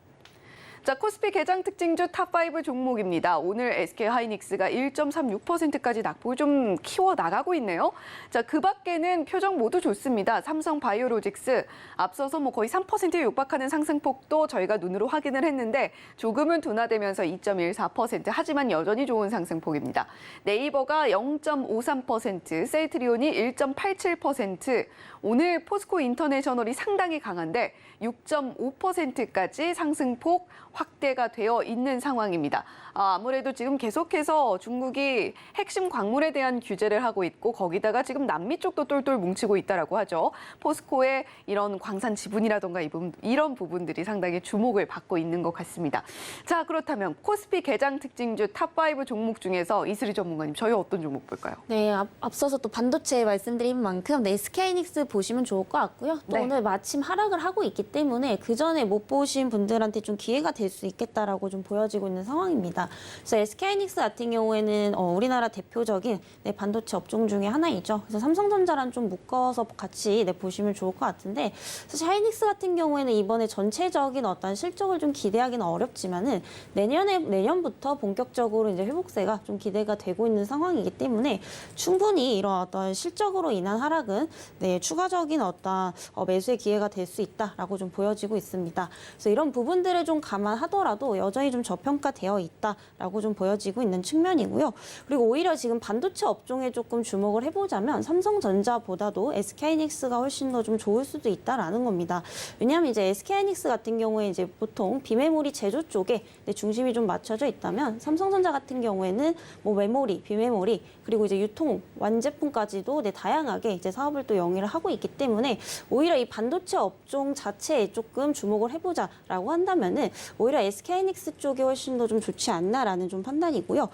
자, 코스피 개장 특징주 탑5 종목입니다. 오늘 SK 하이닉스가 1.36%까지 낙폭을 좀 키워 나가고 있네요. 자, 그 밖에는 표정 모두 좋습니다. 삼성 바이오로직스 앞서서 뭐 거의 3%에 육박하는 상승폭도 저희가 눈으로 확인을 했는데 조금은 둔화되면서 2.14%, 하지만 여전히 좋은 상승폭입니다. 네이버가 0.53%, 셀트리온이 1.87%, 오늘 포스코 인터내셔널이 상당히 강한데 6.5%까지 상승폭 확대가 되어 있는 상황입니다. 아무래도 지금 계속해서 중국이 핵심 광물에 대한 규제를 하고 있고 거기다가 지금 남미 쪽도 똘똘 뭉치고 있다라고 하죠. 포스코의 이런 광산 지분이라던가 이런 부분들이 상당히 주목을 받고 있는 것 같습니다. 자, 그렇다면 코스피 개장 특징주 탑5 종목 중에서 이슬희 전문가님, 저희 어떤 종목 볼까요? 네, 앞서서 또 반도체 말씀드린 만큼 네, SK하이닉스 보시면 좋을 것 같고요. 또 네. 오늘 마침 하락을 하고 있기 때문에 그 전에 못 보신 분들한테 좀 기회가 될 수 있겠다라고 좀 보여지고 있는 상황입니다. 그래서 SK하이닉스 같은 경우에는 우리나라 대표적인 네, 반도체 업종 중에 하나이죠. 그래서 삼성전자랑 좀 묶어서 같이 네, 보시면 좋을 것 같은데 사실 하이닉스 같은 경우에는 이번에 전체적인 어떤 실적을 좀 기대하기는 어렵지만은 내년부터 본격적으로 이제 회복세가 좀 기대가 되고 있는 상황이기 때문에 충분히 이런 어떤 실적으로 인한 하락은 네, 추가적인 어떤 매수의 기회가 될 수 있다라고 좀 보여지고 있습니다. 그래서 이런 부분들을 좀 감안하더라도 여전히 좀 저평가되어 있다라고 좀 보여지고 있는 측면이고요. 그리고 오히려 지금 반도체 업종에 조금 주목을 해보자면 삼성전자보다도 SK하이닉스가 훨씬 더 좀 좋을 수도 있다라는 겁니다. 왜냐하면 이제 SK하이닉스 같은 경우에 이제 보통 비메모리 제조 쪽에 중심이 좀 맞춰져 있다면 삼성전자 같은 경우에는 뭐 메모리, 비메모리 그리고 이제 유통 완제품까지도 다양하게 이제 사업을 또 영위를 하고 있기 때문에 오히려 이 반도체 업종 자체에 조금 주목을 해보자라고 한다면은 오히려 SK하이닉스 쪽이 훨씬 더 좀 좋지 않나라는 좀 판단이고요.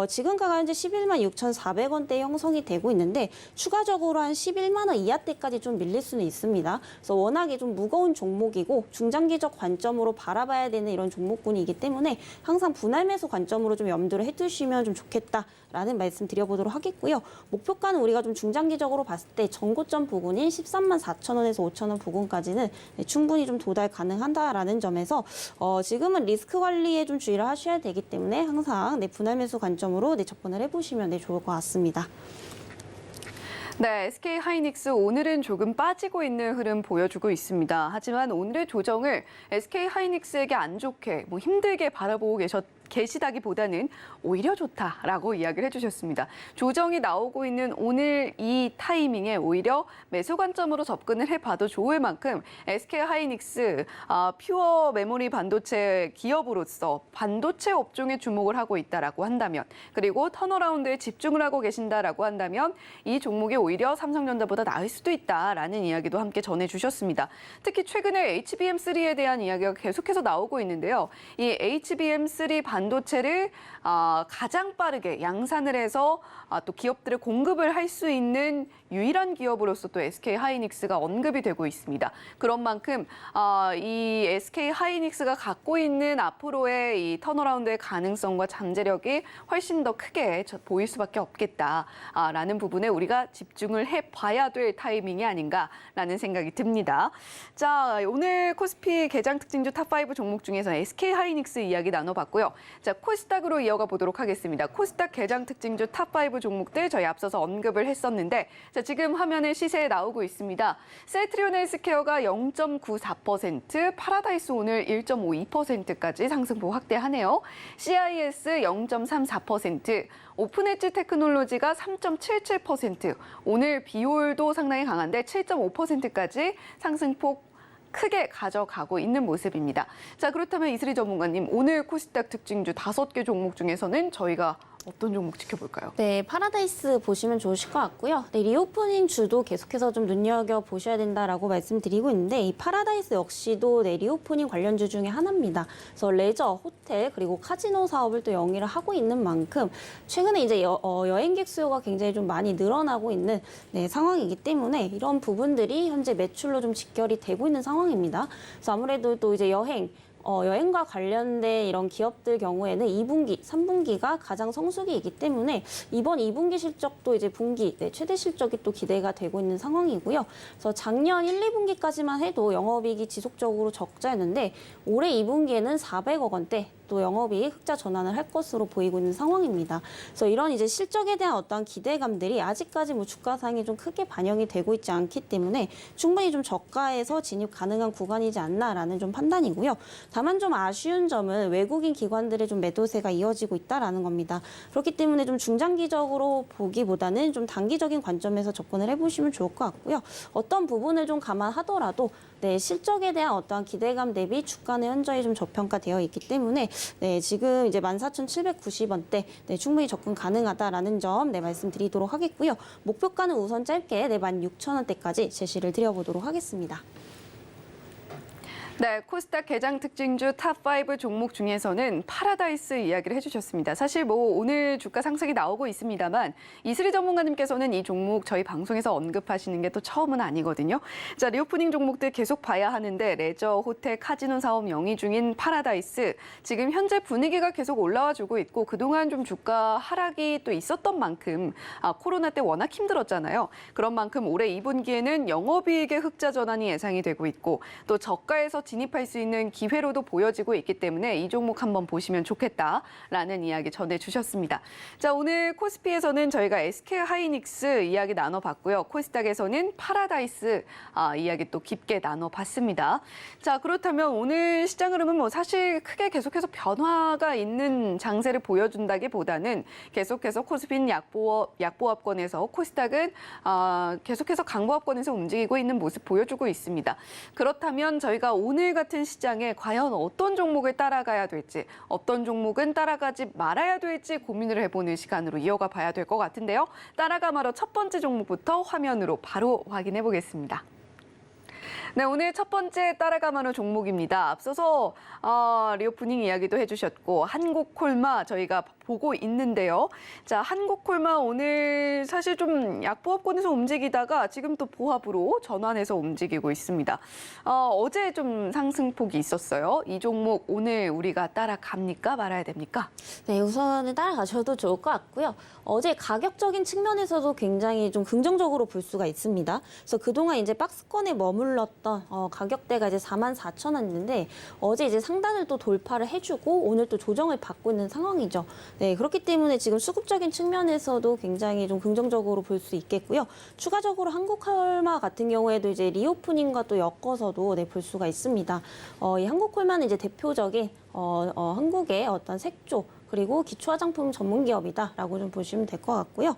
지금가가 현재 11만 6,400원대 형성이 되고 있는데 추가적으로 한 11만 원 이하대까지 좀 밀릴 수는 있습니다. 그래서 워낙에 좀 무거운 종목이고 중장기적 관점으로 바라봐야 되는 이런 종목군이기 때문에 항상 분할 매수 관점으로 좀 염두를 해두시면 좀 좋겠다라는 말씀 드려보도록 하겠고요. 목표가는 우리가 좀 중장기적으로 봤을 때 전고점 부근인 13만 4천 원에서 5천 원 부근까지는 충분히 좀 도달 가능하다라는 점에서 지금은 리스크 관리에 좀 주의를 하셔야 되기 때문에 항상 분할 매수 관점으로 접근을 해보시면 좋을 것 같습니다. 네, SK하이닉스 오늘은 조금 빠지고 있는 흐름 보여주고 있습니다. 하지만 오늘의 조정을 SK하이닉스에게 안 좋게, 힘들게 바라보고 계시다기보다는 오히려 좋다라고 이야기를 해주셨습니다. 조정이 나오고 있는 오늘 이 타이밍에 오히려 매수 관점으로 접근을 해봐도 좋을 만큼 SK하이닉스 퓨어 메모리 반도체 기업으로서 반도체 업종에 주목을 하고 있다라고 한다면, 그리고 턴어라운드에 집중을 하고 계신다라고 한다면 이 종목이 오히려 삼성전자보다 나을 수도 있다라는 이야기도 함께 전해주셨습니다. 특히 최근에 HBM3에 대한 이야기가 계속해서 나오고 있는데요. 이 HBM3 반도체를 가장 빠르게 양산을 해서 또 기업들의 공급을 할 수 있는 유일한 기업으로서 또 SK하이닉스가 언급이 되고 있습니다. 그런 만큼 이 SK하이닉스가 갖고 있는 앞으로의 이 턴어라운드의 가능성과 잠재력이 훨씬 더 크게 보일 수밖에 없겠다라는 부분에 우리가 집중을 해봐야 될 타이밍이 아닌가라는 생각이 듭니다. 자, 오늘 코스피 개장 특징주 탑5 종목 중에서 SK하이닉스 이야기 나눠봤고요. 자, 코스닥으로 이어가 보도록 하겠습니다. 코스닥 개장 특징주 탑5 종목들 저희 앞서서 언급을 했었는데, 자, 지금 화면에 시세에 나오고 있습니다. 셀트리온 헬스케어가 0.94%, 파라다이스 오늘 1.52%까지 상승폭 확대하네요. CIS 0.34%, 오픈엣지 테크놀로지가 3.77%, 오늘 비율도 상당히 강한데 7.5%까지 상승폭 크게 가져가고 있는 모습입니다. 자, 그렇다면 이슬이 전문가님, 오늘 코스닥 특징주 5개 종목 중에서는 저희가 어떤 종목 지켜볼까요? 네, 파라다이스 보시면 좋으실 것 같고요. 네, 리오프닝 주도 계속해서 좀 눈여겨보셔야 된다라고 말씀드리고 있는데, 이 파라다이스 역시도 리오프닝 관련주 중에 하나입니다. 그래서 레저, 호텔, 그리고 카지노 사업을 또 영위를 하고 있는 만큼 최근에 이제 여행객 수요가 굉장히 좀 많이 늘어나고 있는 상황이기 때문에 이런 부분들이 현재 매출로 좀 직결이 되고 있는 상황입니다. 그래서 아무래도 또 이제 여행과 관련된 이런 기업들 경우에는 2분기, 3분기가 가장 성수기이기 때문에 이번 2분기 실적도 이제 분기 최대 실적이 또 기대가 되고 있는 상황이고요. 그래서 작년 1, 2분기까지만 해도 영업이익이 지속적으로 적자였는데 올해 2분기에는 400억 원대 또 영업이익 흑자 전환을 할 것으로 보이고 있는 상황입니다. 그래서 이런 이제 실적에 대한 어떠한 기대감들이 아직까지 주가상에 좀 크게 반영이 되고 있지 않기 때문에 충분히 좀 저가에서 진입 가능한 구간이지 않나라는 좀 판단이고요. 다만 좀 아쉬운 점은 외국인 기관들의 좀 매도세가 이어지고 있다라는 겁니다. 그렇기 때문에 좀 중장기적으로 보기보다는 좀 단기적인 관점에서 접근을 해보시면 좋을 것 같고요. 어떤 부분을 좀 감안하더라도 실적에 대한 어떠한 기대감 대비 주가는 현저히 좀 저평가되어 있기 때문에 지금 이제 14,790원대 충분히 접근 가능하다라는 점 말씀드리도록 하겠고요. 목표가는 우선 짧게 16,000원대까지 제시를 드려보도록 하겠습니다. 네, 코스닥 개장 특징주 탑5 종목 중에서는 파라다이스 이야기를 해주셨습니다. 사실 오늘 주가 상승이 나오고 있습니다만 이슬이 전문가님께서는 이 종목 저희 방송에서 언급하시는 게 또 처음은 아니거든요. 자, 리오프닝 종목들 계속 봐야 하는데 레저, 호텔, 카지노 사업 영위 중인 파라다이스 지금 현재 분위기가 계속 올라와주고 있고 그동안 좀 주가 하락이 또 있었던 만큼 코로나 때 워낙 힘들었잖아요. 그런 만큼 올해 2분기에는 영업이익의 흑자 전환이 예상이 되고 있고 또 저가에서 진입할 수 있는 기회로도 보여지고 있기 때문에 이 종목 한번 보시면 좋겠다라는 이야기 전해주셨습니다. 자, 오늘 코스피에서는 저희가 SK하이닉스 이야기 나눠봤고요. 코스닥에서는 파라다이스 이야기 또 깊게 나눠봤습니다. 자, 그렇다면 오늘 시장 흐름은 사실 크게 계속해서 변화가 있는 장세를 보여준다기보다는 계속해서 코스피는 약보합권에서 코스닥은 계속해서 강보합권에서 움직이고 있는 모습 보여주고 있습니다. 그렇다면 저희가 오늘 같은 시장에 과연 어떤 종목을 따라가야 될지, 어떤 종목은 따라가지 말아야 될지 고민을 해보는 시간으로 이어가 봐야 될 것 같은데요. 따라가 바로 첫 번째 종목부터 화면으로 바로 확인해 보겠습니다. 네, 오늘 첫 번째 따라가마노 종목입니다. 앞서서 리오프닝 이야기도 해주셨고 한국콜마 저희가 보고 있는데요. 자, 한국콜마 오늘 사실 좀 약보합권에서 움직이다가 지금 또 보합으로 전환해서 움직이고 있습니다. 어제 좀 상승폭이 있었어요. 이 종목 오늘 우리가 따라갑니까? 말아야 됩니까? 네, 우선은 따라가셔도 좋을 것 같고요. 어제 가격적인 측면에서도 굉장히 좀 긍정적으로 볼 수가 있습니다. 그래서 그동안 이제 박스권에 머물렀던 가격대가 이제 44,000원인데 어제 이제 상단을 또 돌파를 해주고 오늘 또 조정을 받고 있는 상황이죠. 네, 그렇기 때문에 지금 수급적인 측면에서도 굉장히 좀 긍정적으로 볼 수 있겠고요. 추가적으로 한국콜마 같은 경우에도 이제 리오프닝과 또 엮어서도 볼 수가 있습니다. 이 한국콜마는 이제 대표적인 한국의 어떤 색조 그리고 기초 화장품 전문 기업이다라고 좀 보시면 될 것 같고요.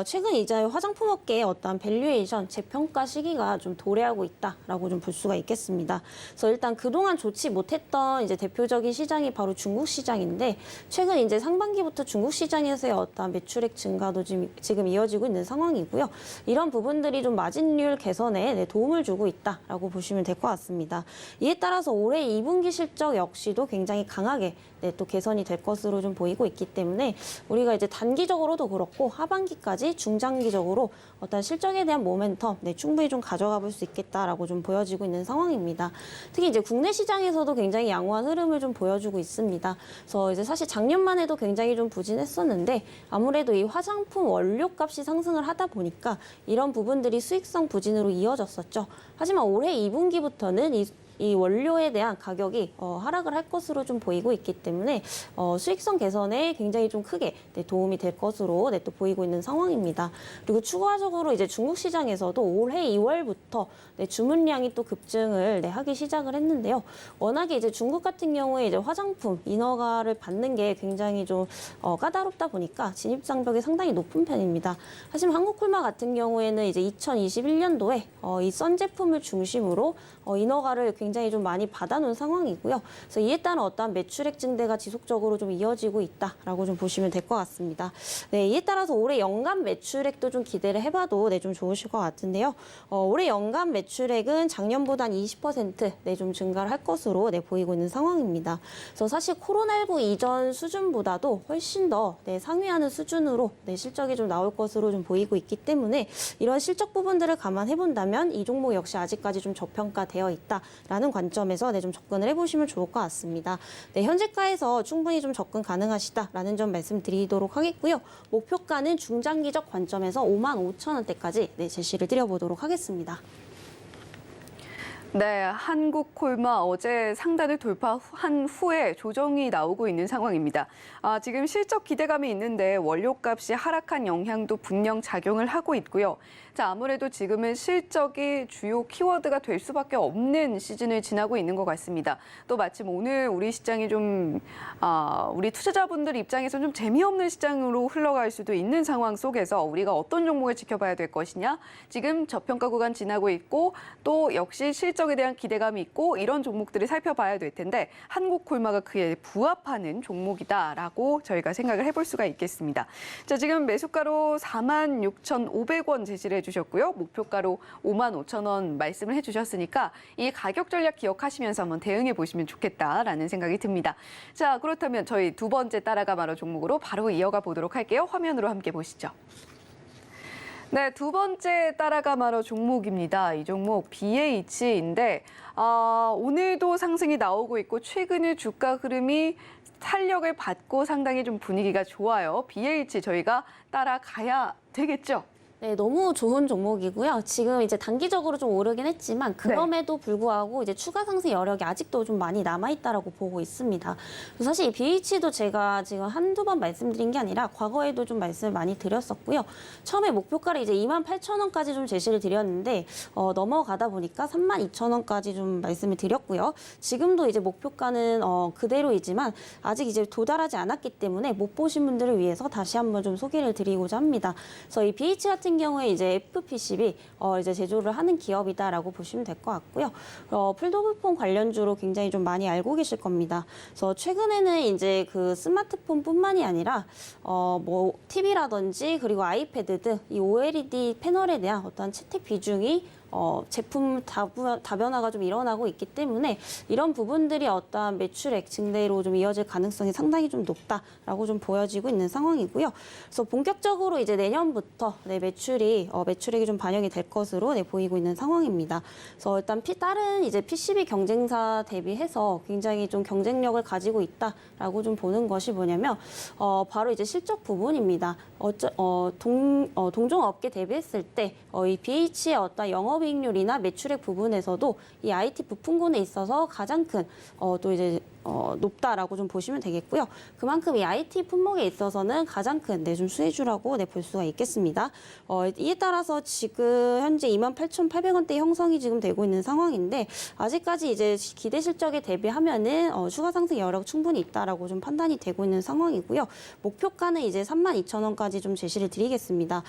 최근 이제 화장품 업계의 어떤 밸류에이션 재평가 시기가 좀 도래하고 있다라고 좀 볼 수가 있겠습니다. 그래서 일단 그동안 좋지 못했던 이제 대표적인 시장이 바로 중국 시장인데 최근 이제 상반기부터 중국 시장에서의 어떤 매출액 증가도 지금 이어지고 있는 상황이고요. 이런 부분들이 좀 마진율 개선에 도움을 주고 있다라고 보시면 될 것 같습니다. 이에 따라서 올해 2분기 실적 역시도 굉장히 강하게 또 개선이 될 것으로 좀 보이고 있기 때문에 우리가 이제 단기적으로도 그렇고 하반기까지 중장기적으로 어떤 실적에 대한 모멘텀 충분히 좀 가져가 볼 수 있겠다라고 좀 보여지고 있는 상황입니다. 특히 이제 국내 시장에서도 굉장히 양호한 흐름을 좀 보여주고 있습니다. 그래서 이제 사실 작년만 해도 굉장히 좀 부진했었는데 아무래도 이 화장품 원료값이 상승을 하다 보니까 이런 부분들이 수익성 부진으로 이어졌었죠. 하지만 올해 2분기부터는 이 원료에 대한 가격이 하락을 할 것으로 좀 보이고 있기 때문에 수익성 개선에 굉장히 좀 크게 도움이 될 것으로 또 보이고 있는 상황입니다. 그리고 추가적으로 이제 중국 시장에서도 올해 2월부터 주문량이 또 급증을 하기 시작을 했는데요. 워낙에 이제 중국 같은 경우에 이제 화장품 인허가를 받는 게 굉장히 좀 까다롭다 보니까 진입 장벽이 상당히 높은 편입니다. 하지만 한국콜마 같은 경우에는 이제 2021년도에 이 선 제품을 중심으로 인허가를 굉장히 좀 많이 받아놓은 상황이고요. 그래서 이에 따른 어떠한 매출액 증대가 지속적으로 좀 이어지고 있다라고 좀 보시면 될 것 같습니다. 네, 이에 따라서 올해 연간 매출액도 좀 기대를 해봐도 좀 좋으실 것 같은데요. 올해 연간 매출액은 작년보다 한 20% 좀 증가를 할 것으로 보이고 있는 상황입니다. 그래서 사실 코로나19 이전 수준보다도 훨씬 더 상회하는 수준으로 실적이 좀 나올 것으로 좀 보이고 있기 때문에 이런 실적 부분들을 감안해 본다면 이 종목 역시 아직까지 좀 저평가되어 있다라는 관점에서 좀 접근을 해보시면 좋을 것 같습니다. 현재가에서 충분히 좀 접근 가능하시다라는 점 말씀드리도록 하겠고요. 목표가는 중장기적 관점에서 55,000원대까지 제시를 드려보도록 하겠습니다. 네, 한국콜마 어제 상단을 돌파한 후에 조정이 나오고 있는 상황입니다. 지금 실적 기대감이 있는데 원료값이 하락한 영향도 분명 작용을 하고 있고요. 자, 아무래도 지금은 실적이 주요 키워드가 될 수밖에 없는 시즌을 지나고 있는 것 같습니다. 또 마침 오늘 우리 시장이 좀 우리 투자자분들 입장에서 좀 재미없는 시장으로 흘러갈 수도 있는 상황 속에서 우리가 어떤 종목을 지켜봐야 될 것이냐. 지금 저평가 구간 지나고 있고 또 역시 실적에 대한 기대감이 있고 이런 종목들을 살펴봐야 될 텐데 한국콜마가 그에 부합하는 종목이다라고 저희가 생각을 해볼 수가 있겠습니다. 자, 지금 매수가로 46,500원 제시를 해주셨고요. 목표가로 55,000원 말씀을 해주셨으니까 이 가격 전략 기억하시면서 한번 대응해 보시면 좋겠다라는 생각이 듭니다. 자, 그렇다면 저희 두 번째 따라가마로 종목으로 바로 이어가 보도록 할게요. 화면으로 함께 보시죠. 네, 두 번째 따라가마로 종목입니다. 이 종목 BH인데 오늘도 상승이 나오고 있고 최근의 주가 흐름이 탄력을 받고 상당히 좀 분위기가 좋아요. BH 저희가 따라가야 되겠죠? 네, 너무 좋은 종목이고요. 지금 이제 단기적으로 좀 오르긴 했지만 그럼에도 불구하고 이제 추가 상승 여력이 아직도 좀 많이 남아있다라고 보고 있습니다. 사실 이 BH도 제가 지금 한두 번 말씀드린 게 아니라 과거에도 좀 말씀을 많이 드렸었고요. 처음에 목표가를 이제 28,000원까지 좀 제시를 드렸는데 넘어가다 보니까 32,000원까지 좀 말씀을 드렸고요. 지금도 이제 목표가는 그대로이지만 아직 이제 도달하지 않았기 때문에 못 보신 분들을 위해서 다시 한번 좀 소개를 드리고자 합니다. 그래서 이 BH 같은 경우에 이제 FPCB 이제 제조를 하는 기업이다라고 보시면 될 것 같고요. 폴더블폰 관련주로 굉장히 좀 많이 알고 계실 겁니다. 그래서 최근에는 이제 그 스마트폰뿐만이 아니라 뭐 TV라든지 그리고 아이패드 등 이 OLED 패널에 대한 어떤 채택 비중이 제품 다변화가 좀 일어나고 있기 때문에 이런 부분들이 어떠한 매출액 증대로 좀 이어질 가능성이 상당히 좀 높다라고 좀 보여지고 있는 상황이고요. 그래서 본격적으로 이제 내년부터 매출액이 좀 반영이 될 것으로 보이고 있는 상황입니다. 그래서 일단 다른 이제 PCB 경쟁사 대비해서 굉장히 좀 경쟁력을 가지고 있다라고 좀 보는 것이 뭐냐면 바로 이제 실적 부분입니다. 동종업계 대비했을 때 이 BH의 어떤 영업이익률이나 매출액 부분에서도 이 IT 부품군에 있어서 가장 큰 또 이제 높다라고 좀 보시면 되겠고요. 그만큼 이 IT 품목에 있어서는 가장 큰 좀 수혜주라고 볼 수가 있겠습니다. 이에 따라서 지금 현재 28,800원대 형성이 지금 되고 있는 상황인데 아직까지 이제 기대 실적에 대비하면은 추가 상승 여력 충분히 있다라고 좀 판단이 되고 있는 상황이고요. 목표가는 이제 32,000원까지 좀 제시를 드리겠습니다.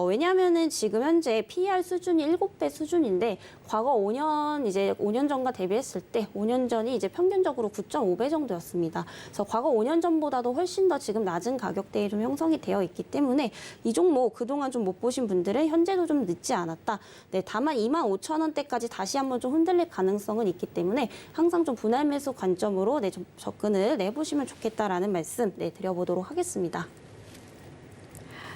왜냐하면은 지금 현재 PER 수준이 7배 수준인데 과거 5년 전과 대비했을 때 5년 전이 이제 평균적으로 9.5배 정도였습니다. 그래서 과거 5년 전보다도 훨씬 더 지금 낮은 가격대에 좀 형성이 되어 있기 때문에 이 종목 그동안 좀 못 보신 분들은 현재도 좀 늦지 않았다. 다만 25,000원대까지 다시 한번 좀 흔들릴 가능성은 있기 때문에 항상 좀 분할 매수 관점으로 좀 접근을 해보시면 좋겠다라는 말씀 드려보도록 하겠습니다.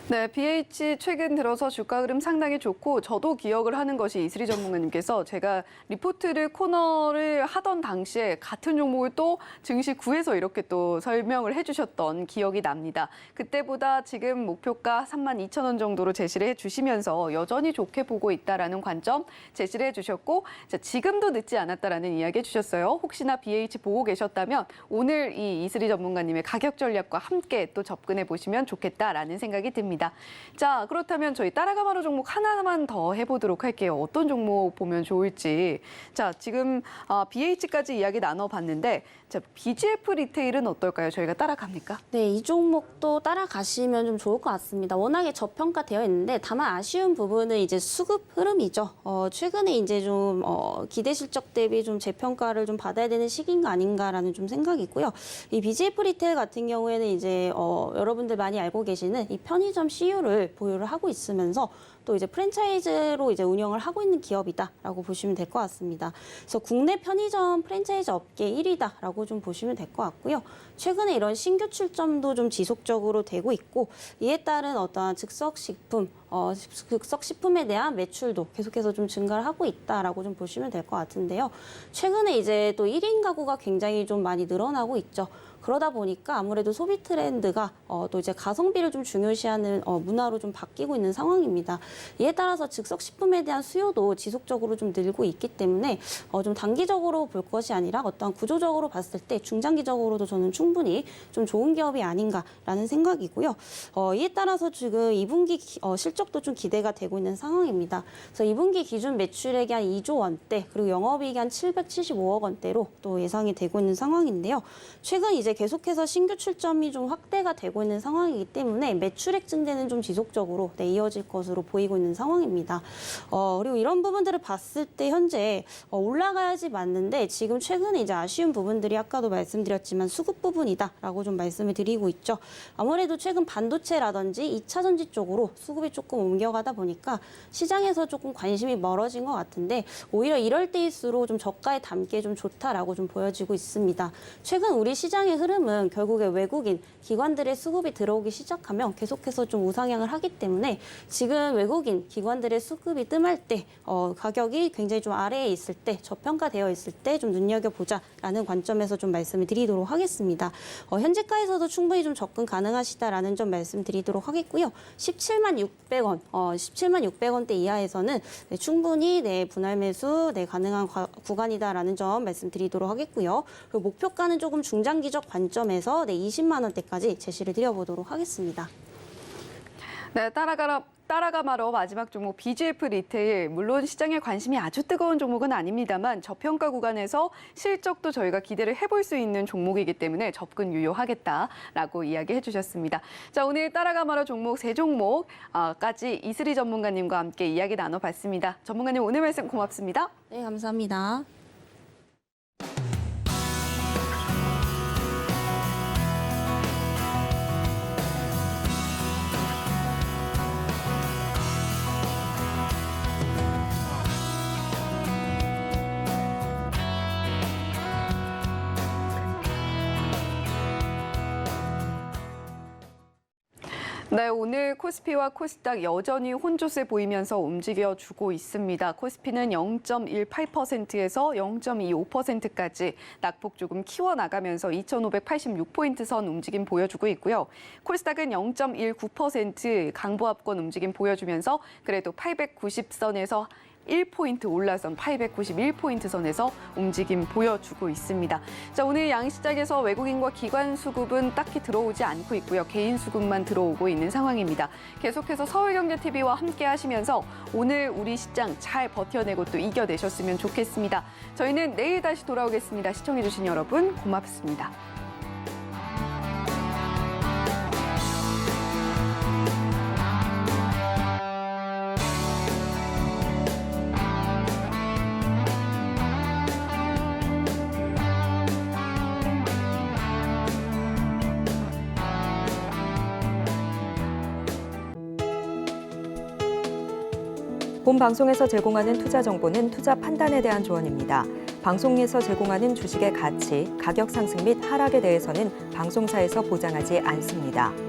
네, BH 최근 들어서 주가 흐름 상당히 좋고 저도 기억을 하는 것이 이슬이 전문가님께서 제가 리포트를 코너를 하던 당시에 같은 종목을 또 증시 9에서 이렇게 또 설명을 해주셨던 기억이 납니다. 그때보다 지금 목표가 32,000원 정도로 제시를 해주시면서 여전히 좋게 보고 있다라는 관점 제시를 해주셨고 지금도 늦지 않았다라는 이야기 해주셨어요. 혹시나 BH 보고 계셨다면 오늘 이 이슬이 전문가님의 가격 전략과 함께 또 접근해 보시면 좋겠다라는 생각이 듭니다. 자, 그렇다면 저희 따라가마로 종목 하나만 더 해보도록 할게요. 어떤 종목 보면 좋을지. 자, 지금 BH까지 이야기 나눠봤는데 자, BGF 리테일은 어떨까요? 저희가 따라갑니까? 네, 이 종목도 따라가시면 좀 좋을 것 같습니다. 워낙에 저평가되어 있는데 다만 아쉬운 부분은 이제 수급 흐름이죠. 최근에 이제 좀 기대 실적 대비 좀 재평가를 좀 받아야 되는 시기인가 아닌가라는 좀 생각이고요. 이 BGF 리테일 같은 경우에는 이제 여러분들 많이 알고 계시는 이 편의점 CU를 보유를 하고 있으면서 또 이제 프랜차이즈로 이제 운영을 하고 있는 기업이다라고 보시면 될 것 같습니다. 그래서 국내 편의점 프랜차이즈 업계 1위다라고 좀 보시면 될 것 같고요. 최근에 이런 신규 출점도 좀 지속적으로 되고 있고 이에 따른 어떠한 즉석식품에 대한 매출도 계속해서 좀 증가를 하고 있다라고 좀 보시면 될 것 같은데요. 최근에 이제 또 1인 가구가 굉장히 좀 많이 늘어나고 있죠. 그러다 보니까 아무래도 소비 트렌드가 또 이제 가성비를 좀 중요시하는 문화로 좀 바뀌고 있는 상황입니다. 이에 따라서 즉석식품에 대한 수요도 지속적으로 좀 늘고 있기 때문에 좀 단기적으로 볼 것이 아니라 어떤 구조적으로 봤을 때 중장기적으로도 저는 충분히 좀 좋은 기업이 아닌가라는 생각이고요. 이에 따라서 지금 2분기 실적도 좀 기대가 되고 있는 상황입니다. 그래서 2분기 기준 매출액이 한 2조 원대 그리고 영업이익이 한 775억 원대로 또 예상이 되고 있는 상황인데요. 최근 이제 계속해서 신규 출점이 좀 확대가 되고 있는 상황이기 때문에 매출액 증대는 좀 지속적으로 이어질 것으로 보이고 있는 상황입니다. 그리고 이런 부분들을 봤을 때 현재 올라가야지 맞는데 지금 최근에 이제 아쉬운 부분들이 아까도 말씀드렸지만 수급 부분이다라고 좀 말씀을 드리고 있죠. 아무래도 최근 반도체라든지 2차 전지 쪽으로 수급이 조금 옮겨가다 보니까 시장에서 조금 관심이 멀어진 것 같은데 오히려 이럴 때일수록 좀 저가에 담기에 좀 좋다라고 좀 보여지고 있습니다. 최근 우리 시장의 흐름은 결국에 외국인 기관들의 수급이 들어오기 시작하면 계속해서 좀 우상향을 하기 때문에 지금 외국인 기관들의 수급이 뜸할 때 가격이 굉장히 좀 아래에 있을 때 저평가되어 있을 때 좀 눈여겨보자라는 관점에서 좀 말씀을 드리도록 하겠습니다. 현재가에서도 충분히 좀 접근 가능하시다라는 점 말씀드리도록 하겠고요. 17만 600원, 17만 600원대 이하에서는 충분히 분할 매수 가능한 구간이다라는 점 말씀드리도록 하겠고요. 그리고 목표가는 조금 중장기적 관점에서 20만 원대까지 제시를 드려보도록 하겠습니다. 네, 따라가마로 마지막 종목 BGF 리테일. 물론 시장에 관심이 아주 뜨거운 종목은 아닙니다만 저평가 구간에서 실적도 저희가 기대를 해볼 수 있는 종목이기 때문에 접근 유효하겠다라고 이야기해 주셨습니다. 자, 오늘 따라가마로 종목 3종목까지 이슬이 전문가님과 함께 이야기 나눠봤습니다. 전문가님 오늘 말씀 고맙습니다. 네, 감사합니다. 네, 오늘 코스피와 코스닥 여전히 혼조세 보이면서 움직여주고 있습니다. 코스피는 0.18%에서 0.25%까지 낙폭 조금 키워나가면서 2,586포인트 선 움직임 보여주고 있고요. 코스닥은 0.19% 강보합권 움직임 보여주면서 그래도 890선에서 1포인트 올라선 891포인트 선에서 움직임 보여주고 있습니다. 자, 오늘 양시장에서 외국인과 기관 수급은 딱히 들어오지 않고 있고요. 개인 수급만 들어오고 있는 상황입니다. 계속해서 서울경제TV와 함께 하시면서 오늘 우리 시장 잘 버텨내고 또 이겨내셨으면 좋겠습니다. 저희는 내일 다시 돌아오겠습니다. 시청해주신 여러분 고맙습니다. 본 방송에서 제공하는 투자 정보는 투자 판단에 대한 조언입니다. 방송에서 제공하는 주식의 가치, 가격 상승 및 하락에 대해서는 방송사에서 보장하지 않습니다.